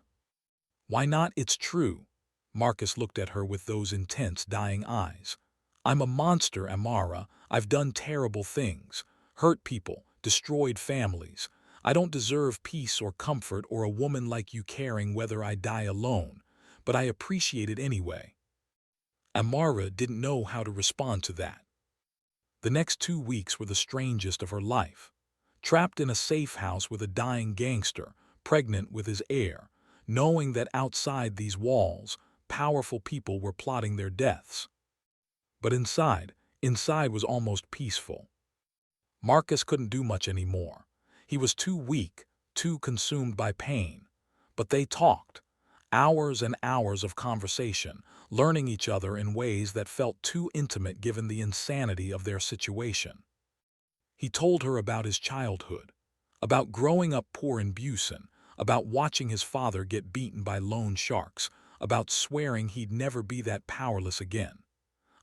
Speaker 2: Why not? It's true. Marcus looked at her with those intense, dying eyes. I'm a monster, Amara. I've done terrible things. Hurt people, destroyed families. I don't deserve peace or comfort or a woman like you caring whether I die alone, but I appreciate it anyway. Amara didn't know how to respond to that. The next 2 weeks were the strangest of her life. Trapped in a safe house with a dying gangster, pregnant with his heir, knowing that outside these walls, powerful people were plotting their deaths. But inside was almost peaceful. Marcus couldn't do much anymore. He was too weak, too consumed by pain. But they talked. Hours and hours of conversation, learning each other in ways that felt too intimate given the insanity of their situation. He told her about his childhood, about growing up poor in Busan, about watching his father get beaten by loan sharks, about swearing he'd never be that powerless again,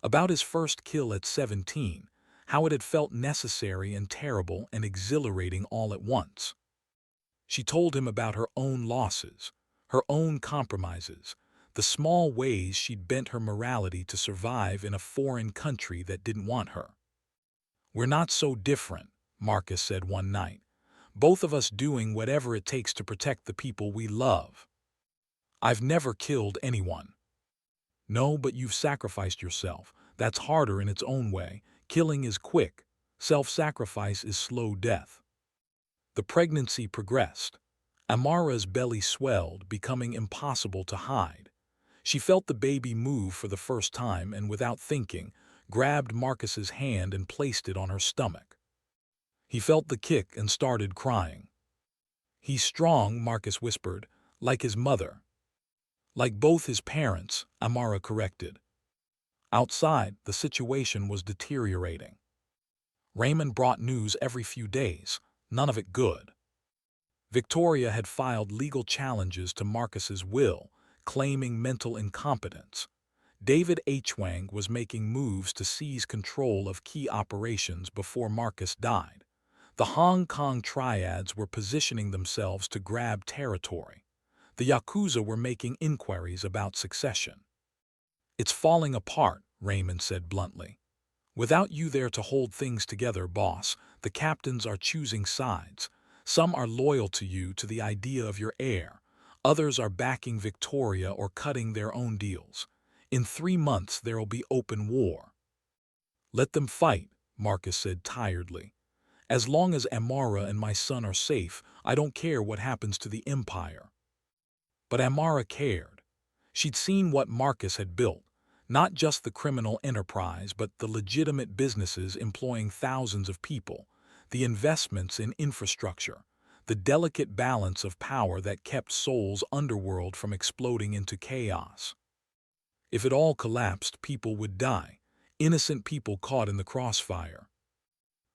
Speaker 2: about his first kill at 17, how it had felt necessary and terrible and exhilarating all at once. She told him about her own losses, her own compromises, the small ways she'd bent her morality to survive in a foreign country that didn't want her. We're not so different, Marcus said one night. Both of us doing whatever it takes to protect the people we love. I've never killed anyone. No, but you've sacrificed yourself. That's harder in its own way. Killing is quick. Self-sacrifice is slow death. The pregnancy progressed. Amara's belly swelled, becoming impossible to hide. She felt the baby move for the first time and, without thinking, grabbed Marcus's hand and placed it on her stomach. He felt the kick and started crying. He's strong, Marcus whispered, like his mother. Like both his parents, Amara corrected. Outside, the situation was deteriorating. Raymond brought news every few days, none of it good. Victoria had filed legal challenges to Marcus's will, claiming mental incompetence. David H. Wang was making moves to seize control of key operations before Marcus died. The Hong Kong triads were positioning themselves to grab territory. The Yakuza were making inquiries about succession. "It's falling apart," Raymond said bluntly. "Without you there to hold things together, boss, the captains are choosing sides. Some are loyal to you, to the idea of your heir. Others are backing Victoria or cutting their own deals. In 3 months there'll be open war." "Let them fight," Marcus said tiredly. "As long as Amara and my son are safe, I don't care what happens to the empire." But Amara cared. She'd seen what Marcus had built, not just the criminal enterprise, but the legitimate businesses employing thousands of people, the investments in infrastructure, the delicate balance of power that kept Seoul's underworld from exploding into chaos. If it all collapsed, people would die, innocent people caught in the crossfire.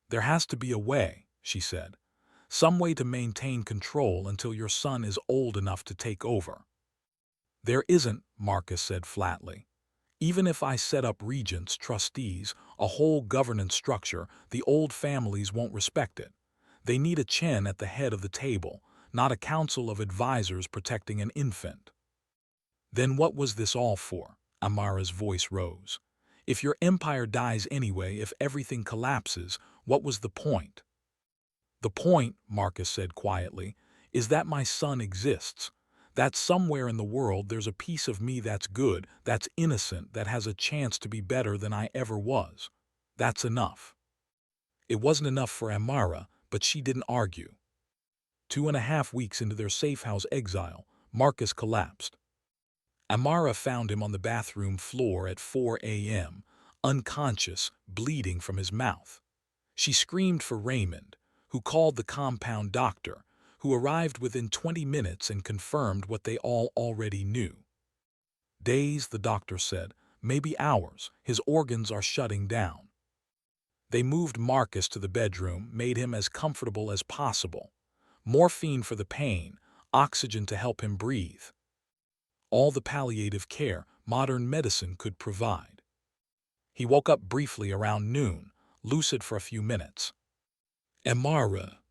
Speaker 2: "There has to be a way," she said. "Some way to maintain control until your son is old enough to take over." "There isn't," Marcus said flatly. "Even if I set up regents, trustees, a whole governance structure, the old families won't respect it. They need a Chen at the head of the table, not a council of advisors protecting an infant." "Then what was this all for?" Amara's voice rose. "If your empire dies anyway, if everything collapses, what was the point?" "The point," Marcus said quietly, "is that my son exists. That somewhere in the world there's a piece of me that's good, that's innocent, that has a chance to be better than I ever was. That's enough." It wasn't enough for Amara, but she didn't argue. 2.5 weeks into their safe-house exile, Marcus collapsed. Amara found him on the bathroom floor at 4 a.m., unconscious, bleeding from his mouth. She screamed for Raymond, who called the compound doctor, who arrived within 20 minutes and confirmed what they all already knew. "Days," the doctor said, "maybe hours. His organs are shutting down." They moved Marcus to the bedroom, made him as comfortable as possible. Morphine for the pain, oxygen to help him breathe. All the palliative care modern medicine could provide. He woke up briefly around noon, lucid for a few minutes. "Amara."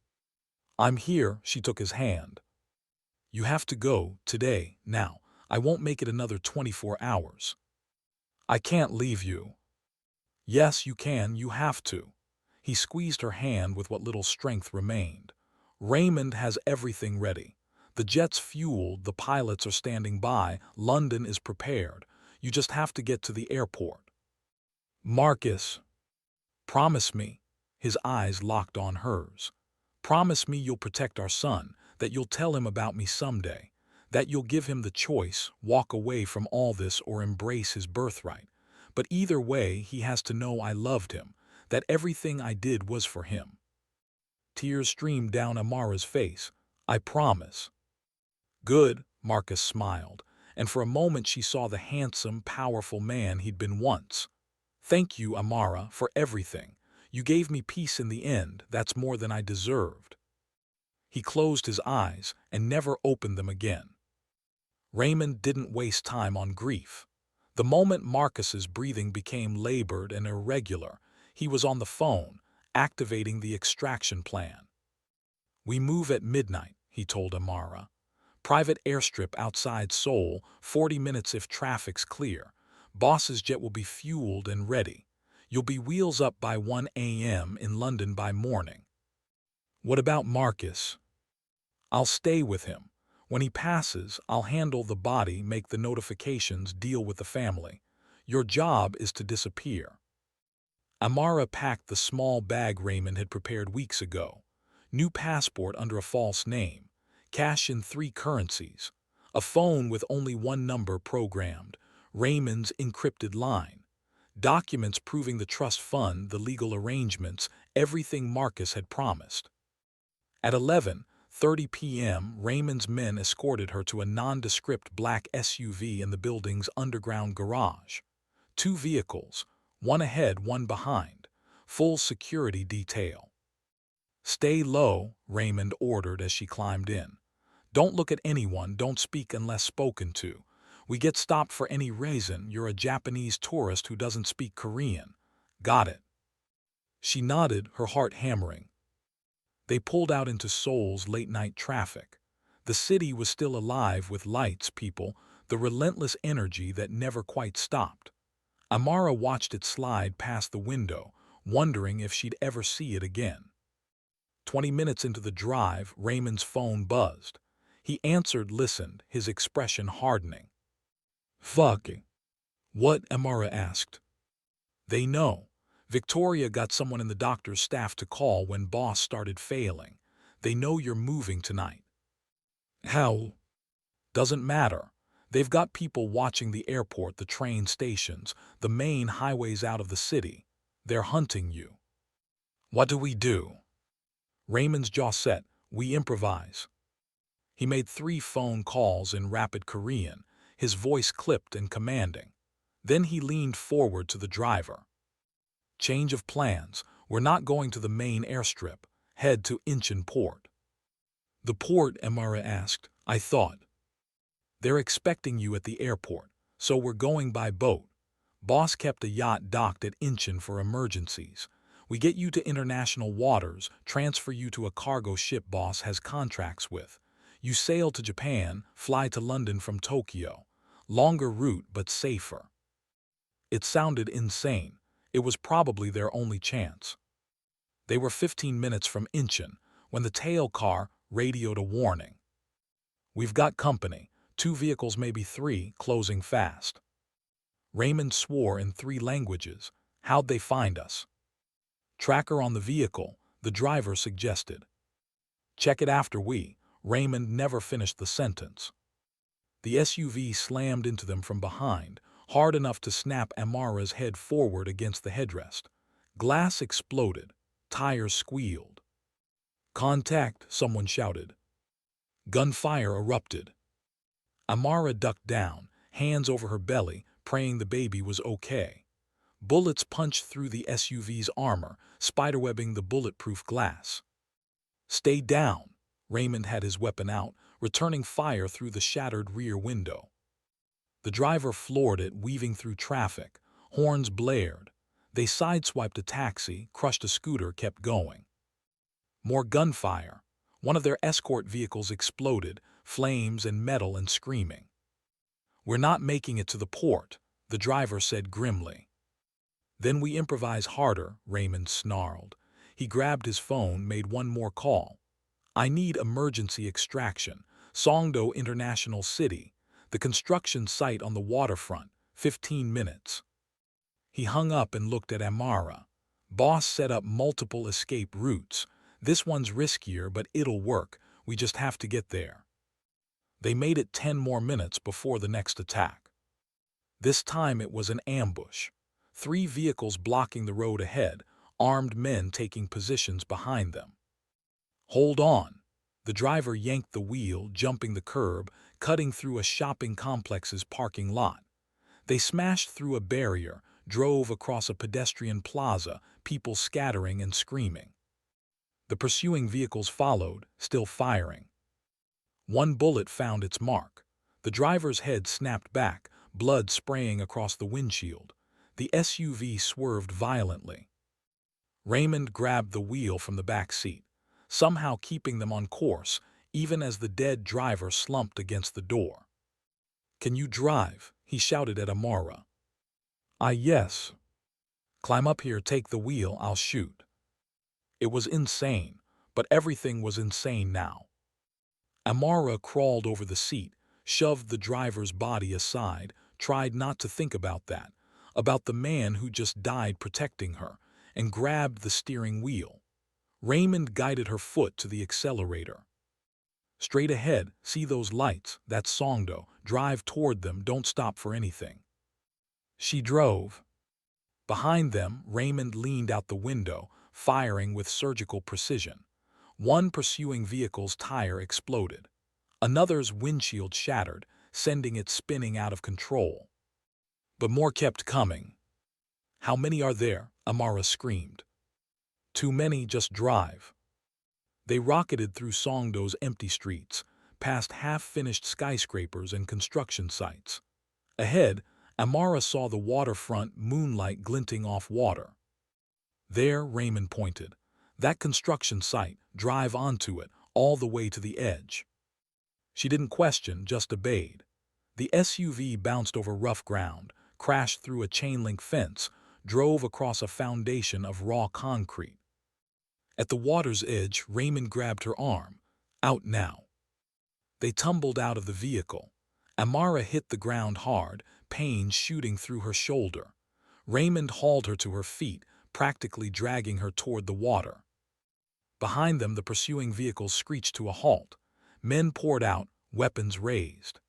Speaker 2: "I'm here," she took his hand. "You have to go, today, now. I won't make it another 24 hours. "I can't leave you." "Yes, you can, you have to." He squeezed her hand with what little strength remained. "Raymond has everything ready. The jet's fueled, the pilots are standing by, London is prepared. You just have to get to the airport." "Marcus, promise me." His eyes locked on hers. "Promise me you'll protect our son, that you'll tell him about me someday, that you'll give him the choice, walk away from all this or embrace his birthright. But either way, he has to know I loved him, that everything I did was for him." Tears streamed down Amara's face. "I promise." "Good," Marcus smiled, and for a moment she saw the handsome, powerful man he'd been once. "Thank you, Amara, for everything. You gave me peace in the end, that's more than I deserved." He closed his eyes and never opened them again. Raymond didn't waste time on grief. The moment Marcus's breathing became labored and irregular, he was on the phone, activating the extraction plan. "We move at midnight," he told Amara. "Private airstrip outside Seoul, 40 minutes if traffic's clear. Boss's jet will be fueled and ready. You'll be wheels up by 1 a.m. in London by morning." "What about Marcus?" "I'll stay with him. When he passes, I'll handle the body, make the notifications, deal with the family. Your job is to disappear." Amara packed the small bag Raymond had prepared weeks ago. New passport under a false name, cash in 3 currencies, a phone with only one number programmed, Raymond's encrypted line, documents proving the trust fund, the legal arrangements, everything Marcus had promised. At 11:30 p.m., Raymond's men escorted her to a nondescript black SUV in the building's underground garage. 2 vehicles, one ahead, one behind, full security detail. "Stay low," Raymond ordered as she climbed in. "Don't look at anyone, don't speak unless spoken to. We get stopped for any reason, you're a Japanese tourist who doesn't speak Korean. Got it?" She nodded, her heart hammering. They pulled out into Seoul's late-night traffic. The city was still alive with lights, people, the relentless energy that never quite stopped. Amara watched it slide past the window, wondering if she'd ever see it again. 20 minutes into the drive, Raymond's phone buzzed. He answered, listened, his expression hardening. Fucking. What? Amara asked. They know. Victoria got someone in the doctor's staff to call when boss started failing. They know you're moving tonight. How? Doesn't matter. They've got people watching the airport, the train stations, the main highways out of the city. They're hunting you. What do we do? Raymond's jaw set. We improvise. He made 3 phone calls in rapid Korean, his voice clipped and commanding. Then he leaned forward to the driver. Change of plans. We're not going to the main airstrip. Head to Incheon Port. The port? Amara asked. I thought. They're expecting you at the airport, so we're going by boat. Boss kept a yacht docked at Incheon for emergencies. We get you to international waters, transfer you to a cargo ship boss has contracts with. You sail to Japan, fly to London from Tokyo. Longer route but safer. It sounded insane. It was probably their only chance. They were 15 minutes from Incheon when the tail car radioed a warning. We've got company. 2 vehicles, maybe 3, closing fast. Raymond swore in 3 languages. How'd they find us? Tracker on the vehicle, the driver suggested. Check it after we. Raymond never finished the sentence. The SUV slammed into them from behind, hard enough to snap Amara's head forward against the headrest. Glass exploded. Tires squealed. Contact, someone shouted. Gunfire erupted. Amara ducked down, hands over her belly, praying the baby was okay. Bullets punched through the SUV's armor, spiderwebbing the bulletproof glass. Stay down. Raymond had his weapon out, returning fire through the shattered rear window. The driver floored it, weaving through traffic. Horns blared. They sideswiped a taxi, crushed a scooter, kept going. More gunfire. One of their escort vehicles exploded, flames and metal and screaming. We're not making it to the port, the driver said grimly. Then we improvise harder, Raymond snarled. He grabbed his phone, made one more call. I need emergency extraction. Songdo International City, the construction site on the waterfront, 15 minutes. He hung up and looked at Amara. Boss set up multiple escape routes. This one's riskier, but it'll work. We just have to get there. They made it 10 more minutes before the next attack. This time it was an ambush. 3 vehicles blocking the road ahead, armed men taking positions behind them. Hold on. The driver yanked the wheel, jumping the curb, cutting through a shopping complex's parking lot. They smashed through a barrier, drove across a pedestrian plaza, people scattering and screaming. The pursuing vehicles followed, still firing. One bullet found its mark. The driver's head snapped back, blood spraying across the windshield. The SUV swerved violently. Raymond grabbed the wheel from the back seat, somehow keeping them on course, even as the dead driver slumped against the door. Can you drive? He shouted at Amara. Yes. Climb up here, take the wheel, I'll shoot. It was insane, but everything was insane now. Amara crawled over the seat, shoved the driver's body aside, tried not to think about that, about the man who just died protecting her, and grabbed the steering wheel. Raymond guided her foot to the accelerator. Straight ahead, see those lights, that's Songdo, drive toward them, don't stop for anything. She drove. Behind them, Raymond leaned out the window, firing with surgical precision. One pursuing vehicle's tire exploded. Another's windshield shattered, sending it spinning out of control. But more kept coming. How many are there? Amara screamed. Too many, just drive. They rocketed through Songdo's empty streets, past half-finished skyscrapers and construction sites. Ahead, Amara saw the waterfront, moonlight glinting off water. There, Raymond pointed. That construction site, drive onto it, all the way to the edge. She didn't question, just obeyed. The SUV bounced over rough ground, crashed through a chain-link fence, drove across a foundation of raw concrete. At the water's edge, Raymond grabbed her arm. Out now. They tumbled out of the vehicle. Amara hit the ground hard, pain shooting through her shoulder. Raymond hauled her to her feet, practically dragging her toward the water. Behind them, the pursuing vehicle screeched to a halt. Men poured out, weapons raised.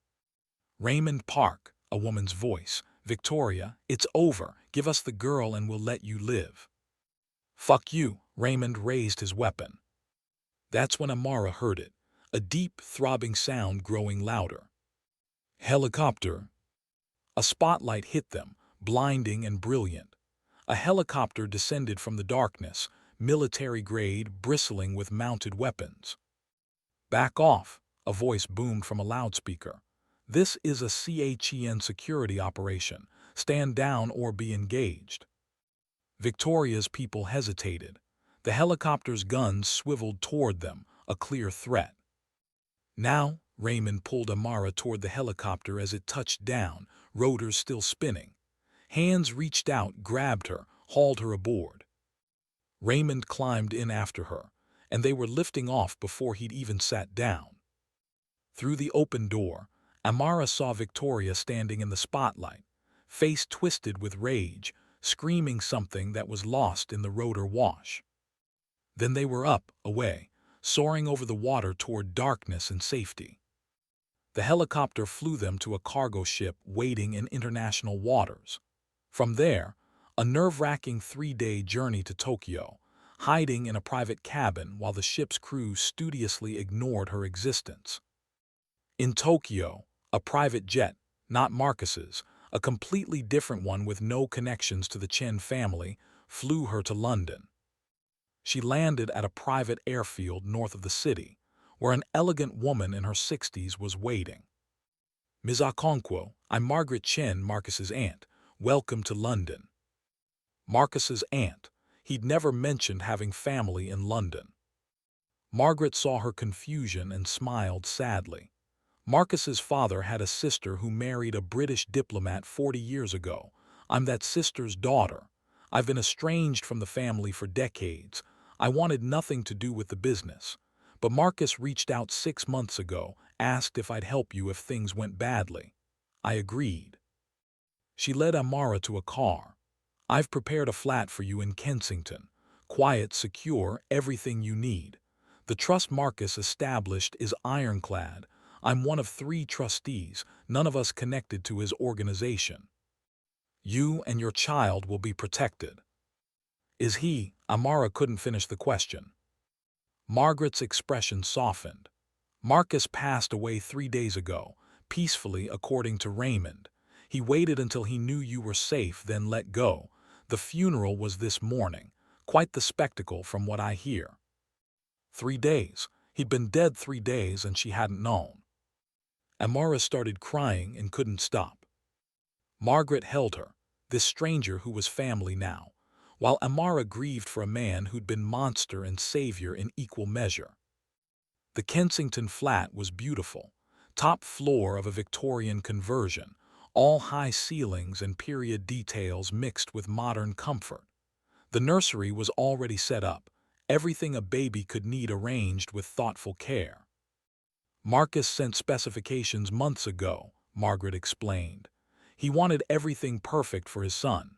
Speaker 2: Raymond, park, a woman's voice. Victoria, it's over. Give us the girl and we'll let you live. Fuck you, Raymond raised his weapon. That's when Amara heard it, a deep, throbbing sound growing louder. Helicopter. A spotlight hit them, blinding and brilliant. A helicopter descended from the darkness, military-grade, bristling with mounted weapons. Back off, a voice boomed from a loudspeaker. This is a CHEN security operation. Stand down or be engaged. Victoria's people hesitated. The helicopter's guns swiveled toward them, a clear threat. Now, Raymond pulled Amara toward the helicopter as it touched down, rotors still spinning. Hands reached out, grabbed her, hauled her aboard. Raymond climbed in after her, and they were lifting off before he'd even sat down. Through the open door, Amara saw Victoria standing in the spotlight, face twisted with rage, screaming something that was lost in the rotor wash. Then they were up, away, soaring over the water toward darkness and safety. The helicopter flew them to a cargo ship waiting in international waters. From there, a nerve-wracking 3-day journey to Tokyo, hiding in a private cabin while the ship's crew studiously ignored her existence. In Tokyo, a private jet, not Marcus's, a completely different one with no connections to the Chen family, flew her to London. She landed at a private airfield north of the city, where an elegant woman in her 60s was waiting. Ms. Okonkwo, I'm Margaret Chen, Marcus's aunt. Welcome to London. Marcus's aunt. He'd never mentioned having family in London. Margaret saw her confusion and smiled sadly. Marcus's father had a sister who married a British diplomat 40 years ago. I'm that sister's daughter. I've been estranged from the family for decades. I wanted nothing to do with the business. But Marcus reached out 6 months ago, asked if I'd help you if things went badly. I agreed. She led Amara to a car. I've prepared a flat for you in Kensington. Quiet, secure, everything you need. The trust Marcus established is ironclad. I'm one of 3 trustees, none of us connected to his organization. You and your child will be protected. Is he? Amara couldn't finish the question. Margaret's expression softened. Marcus passed away 3 days ago, peacefully according to Raymond. He waited until he knew you were safe, then let go. The funeral was this morning. Quite the spectacle from what I hear. 3 days. He'd been dead 3 days and she hadn't known. Amara started crying and couldn't stop. Margaret held her, this stranger who was family now, while Amara grieved for a man who'd been monster and savior in equal measure. The Kensington flat was beautiful, top floor of a Victorian conversion, all high ceilings and period details mixed with modern comfort. The nursery was already set up, everything a baby could need arranged with thoughtful care. Marcus sent specifications months ago, Margaret explained. He wanted everything perfect for his son.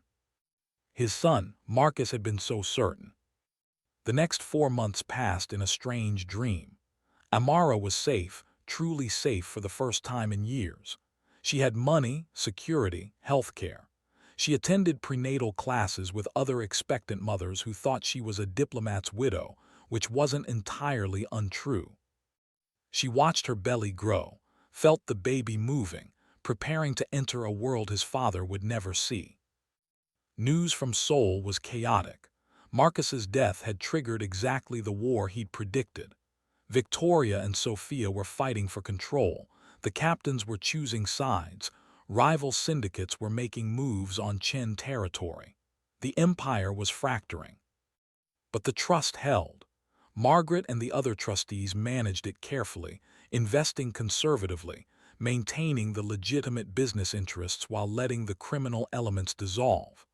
Speaker 2: His son, Marcus had been so certain. The next 4 months passed in a strange dream. Amara was safe, truly safe for the first time in years. She had money, security, health care. She attended prenatal classes with other expectant mothers who thought she was a diplomat's widow, which wasn't entirely untrue. She watched her belly grow, felt the baby moving, preparing to enter a world his father would never see. News from Seoul was chaotic. Marcus's death had triggered exactly the war he'd predicted. Victoria and Sophia were fighting for control. The captains were choosing sides. Rival syndicates were making moves on Chen territory. The empire was fracturing. But the trust held. Margaret and the other trustees managed it carefully, investing conservatively, maintaining the legitimate business interests while letting the criminal elements dissolve.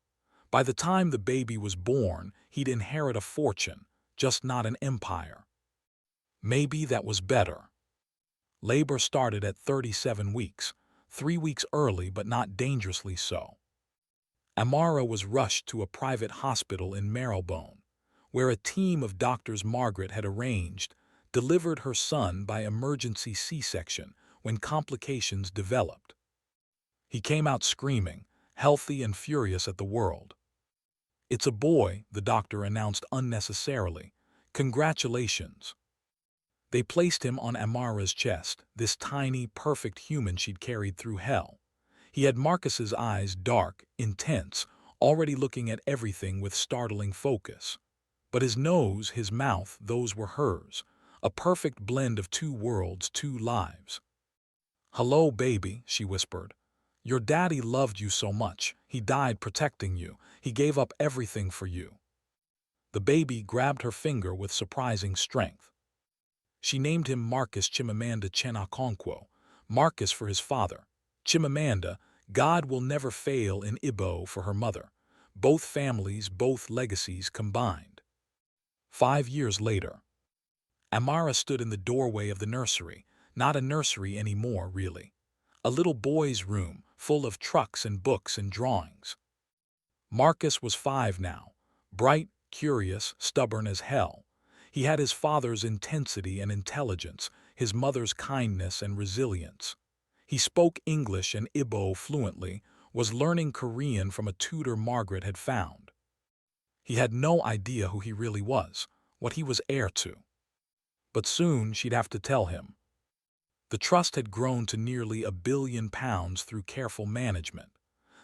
Speaker 2: By the time the baby was born, he'd inherit a fortune, just not an empire. Maybe that was better. Labor started at 37 weeks, 3 weeks early but not dangerously so. Amara was rushed to a private hospital in Marylebone, where a team of doctors Margaret had arranged delivered her son by emergency C-section when complications developed. He came out screaming, healthy and furious at the world. "It's a boy," the doctor announced unnecessarily. "Congratulations." They placed him on Amara's chest, this tiny, perfect human she'd carried through hell. He had Marcus's eyes, dark, intense, already looking at everything with startling focus. But his nose, his mouth, those were hers. A perfect blend of two worlds, two lives. "Hello, baby," she whispered. "Your daddy loved you so much. He died protecting you. He gave up everything for you." The baby grabbed her finger with surprising strength. She named him Marcus Chimamanda Chen Okonkwo, Marcus for his father, Chimamanda, God will never fail in Igbo for her mother. Both families, both legacies combined. 5 years later, Amara stood in the doorway of the nursery, not a nursery anymore, really. A little boy's room, full of trucks and books and drawings. Marcus was 5 now, bright, curious, stubborn as hell. He had his father's intensity and intelligence, his mother's kindness and resilience. He spoke English and Igbo fluently, was learning Korean from a tutor Margaret had found. He had no idea who he really was, what he was heir to. But soon she'd have to tell him. The trust had grown to nearly £1 billion through careful management.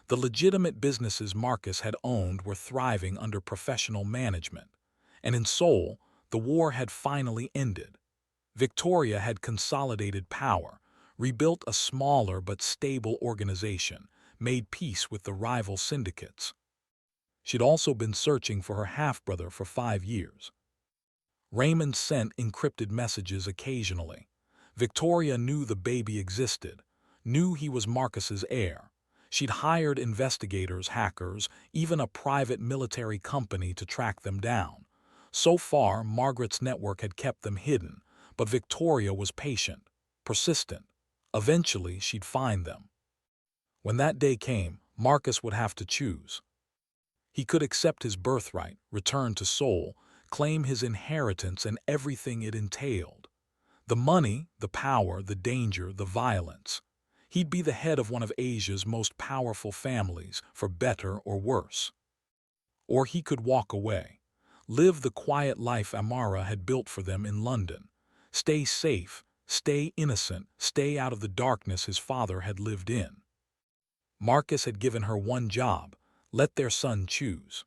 Speaker 2: The legitimate businesses Marcus had owned were thriving under professional management. And in Seoul, the war had finally ended. Victoria had consolidated power, rebuilt a smaller but stable organization, made peace with the rival syndicates. She'd also been searching for her half-brother for 5 years. Raymond sent encrypted messages occasionally. Victoria knew the baby existed, knew he was Marcus's heir. She'd hired investigators, hackers, even a private military company to track them down. So far, Margaret's network had kept them hidden, but Victoria was patient, persistent. Eventually, she'd find them. When that day came, Marcus would have to choose. He could accept his birthright, return to Seoul, claim his inheritance and everything it entailed. The money, the power, the danger, the violence. He'd be the head of one of Asia's most powerful families, for better or worse. Or he could walk away. Live the quiet life Amara had built for them in London. Stay safe, stay innocent, stay out of the darkness his father had lived in. Marcus had given her one job: let their son choose.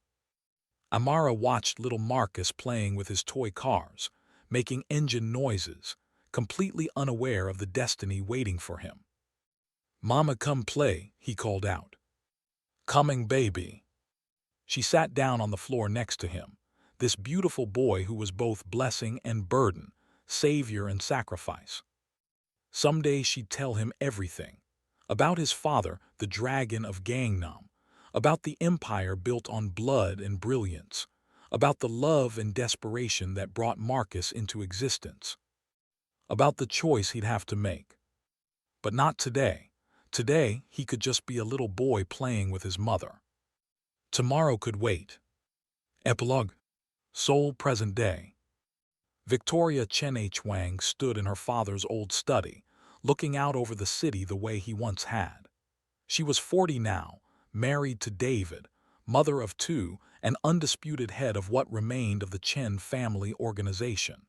Speaker 2: Amara watched little Marcus playing with his toy cars, making engine noises, completely unaware of the destiny waiting for him. "Mama, come play," he called out. "Coming, baby." She sat down on the floor next to him. This beautiful boy who was both blessing and burden, savior and sacrifice. Someday she'd tell him everything. About his father, the dragon of Gangnam. About the empire built on blood and brilliance. About the love and desperation that brought Marcus into existence. About the choice he'd have to make. But not today. Today, he could just be a little boy playing with his mother. Tomorrow could wait. Epilogue. Seoul, present day. Victoria Chen H. Wang stood in her father's old study, looking out over the city the way he once had. She was 40 now, married to David, mother of 2, and undisputed head of what remained of the Chen family organization.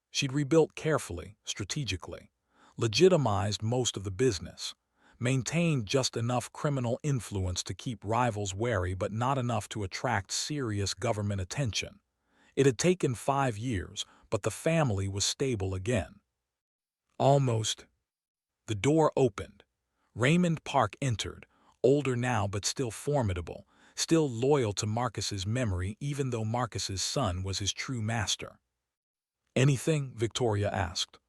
Speaker 2: She'd rebuilt carefully, strategically, legitimized most of the business, maintained just enough criminal influence to keep rivals wary but not enough to attract serious government attention. It had taken 5 years, but the family was stable again. Almost. The door opened. Raymond Park entered, older now but still formidable, still loyal to Marcus's memory even though Marcus's son was his true master. "Anything?" Victoria asked.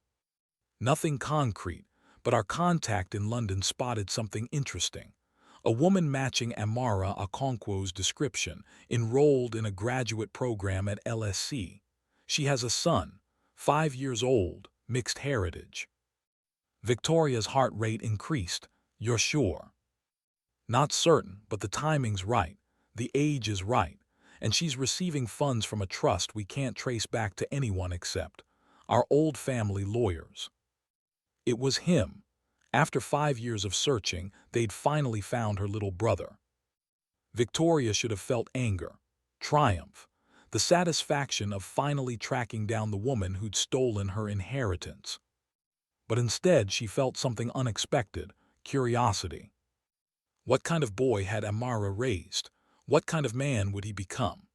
Speaker 2: "Nothing concrete, but our contact in London spotted something interesting. A woman matching Amara Okonkwo's description, enrolled in a graduate program at LSC. She has a son, 5 years old, mixed heritage." Victoria's heart rate increased. "You're sure?" "Not certain, but the timing's right, the age is right, and she's receiving funds from a trust we can't trace back to anyone except our old family lawyers." It was him. After 5 years of searching, they'd finally found her little brother. Victoria should have felt anger, triumph, the satisfaction of finally tracking down the woman who'd stolen her inheritance. But instead she felt something unexpected, curiosity. What kind of boy had Amara raised? What kind of man would he become?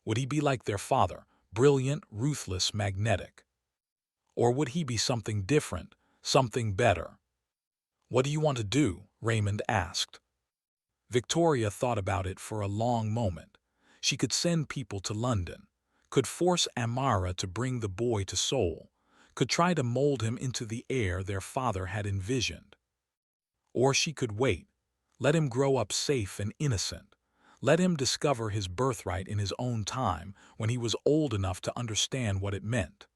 Speaker 2: Would he be like their father, brilliant, ruthless, magnetic? Or would he be something different, something better? "What do you want to do?" Raymond asked. Victoria thought about it for a long moment. She could send people to London, could force Amara to bring the boy to Seoul, could try to mold him into the heir their father had envisioned. Or she could wait, let him grow up safe and innocent, let him discover his birthright in his own time when he was old enough to understand what it meant.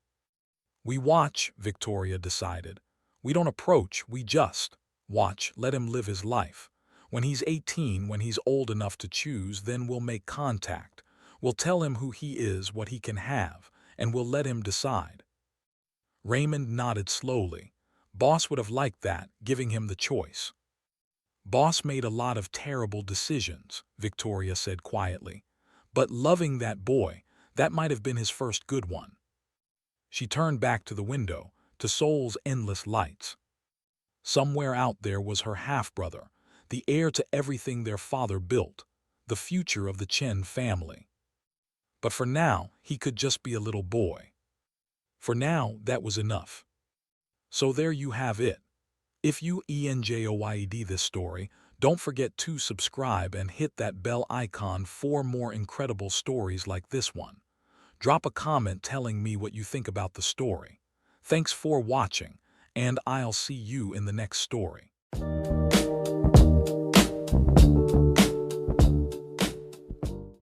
Speaker 2: "We watch," Victoria decided. "We don't approach, we just watch, let him live his life. When he's 18, when he's old enough to choose, then we'll make contact. We'll tell him who he is, what he can have, and we'll let him decide." Raymond nodded slowly. Boss would have liked that, giving him the choice. "Boss made a lot of terrible decisions," Victoria said quietly. "But loving that boy, that might have been his first good one." She turned back to the window, to Seoul's endless lights. Somewhere out there was her half-brother, the heir to everything their father built, the future of the Chen family. But for now, he could just be a little boy. For now, that was enough. So there you have it. If you enjoyed this story, don't forget to subscribe and hit that bell icon for more incredible stories like this one. Drop a comment telling me what you think about the story. Thanks for watching, and I'll see you in the next story.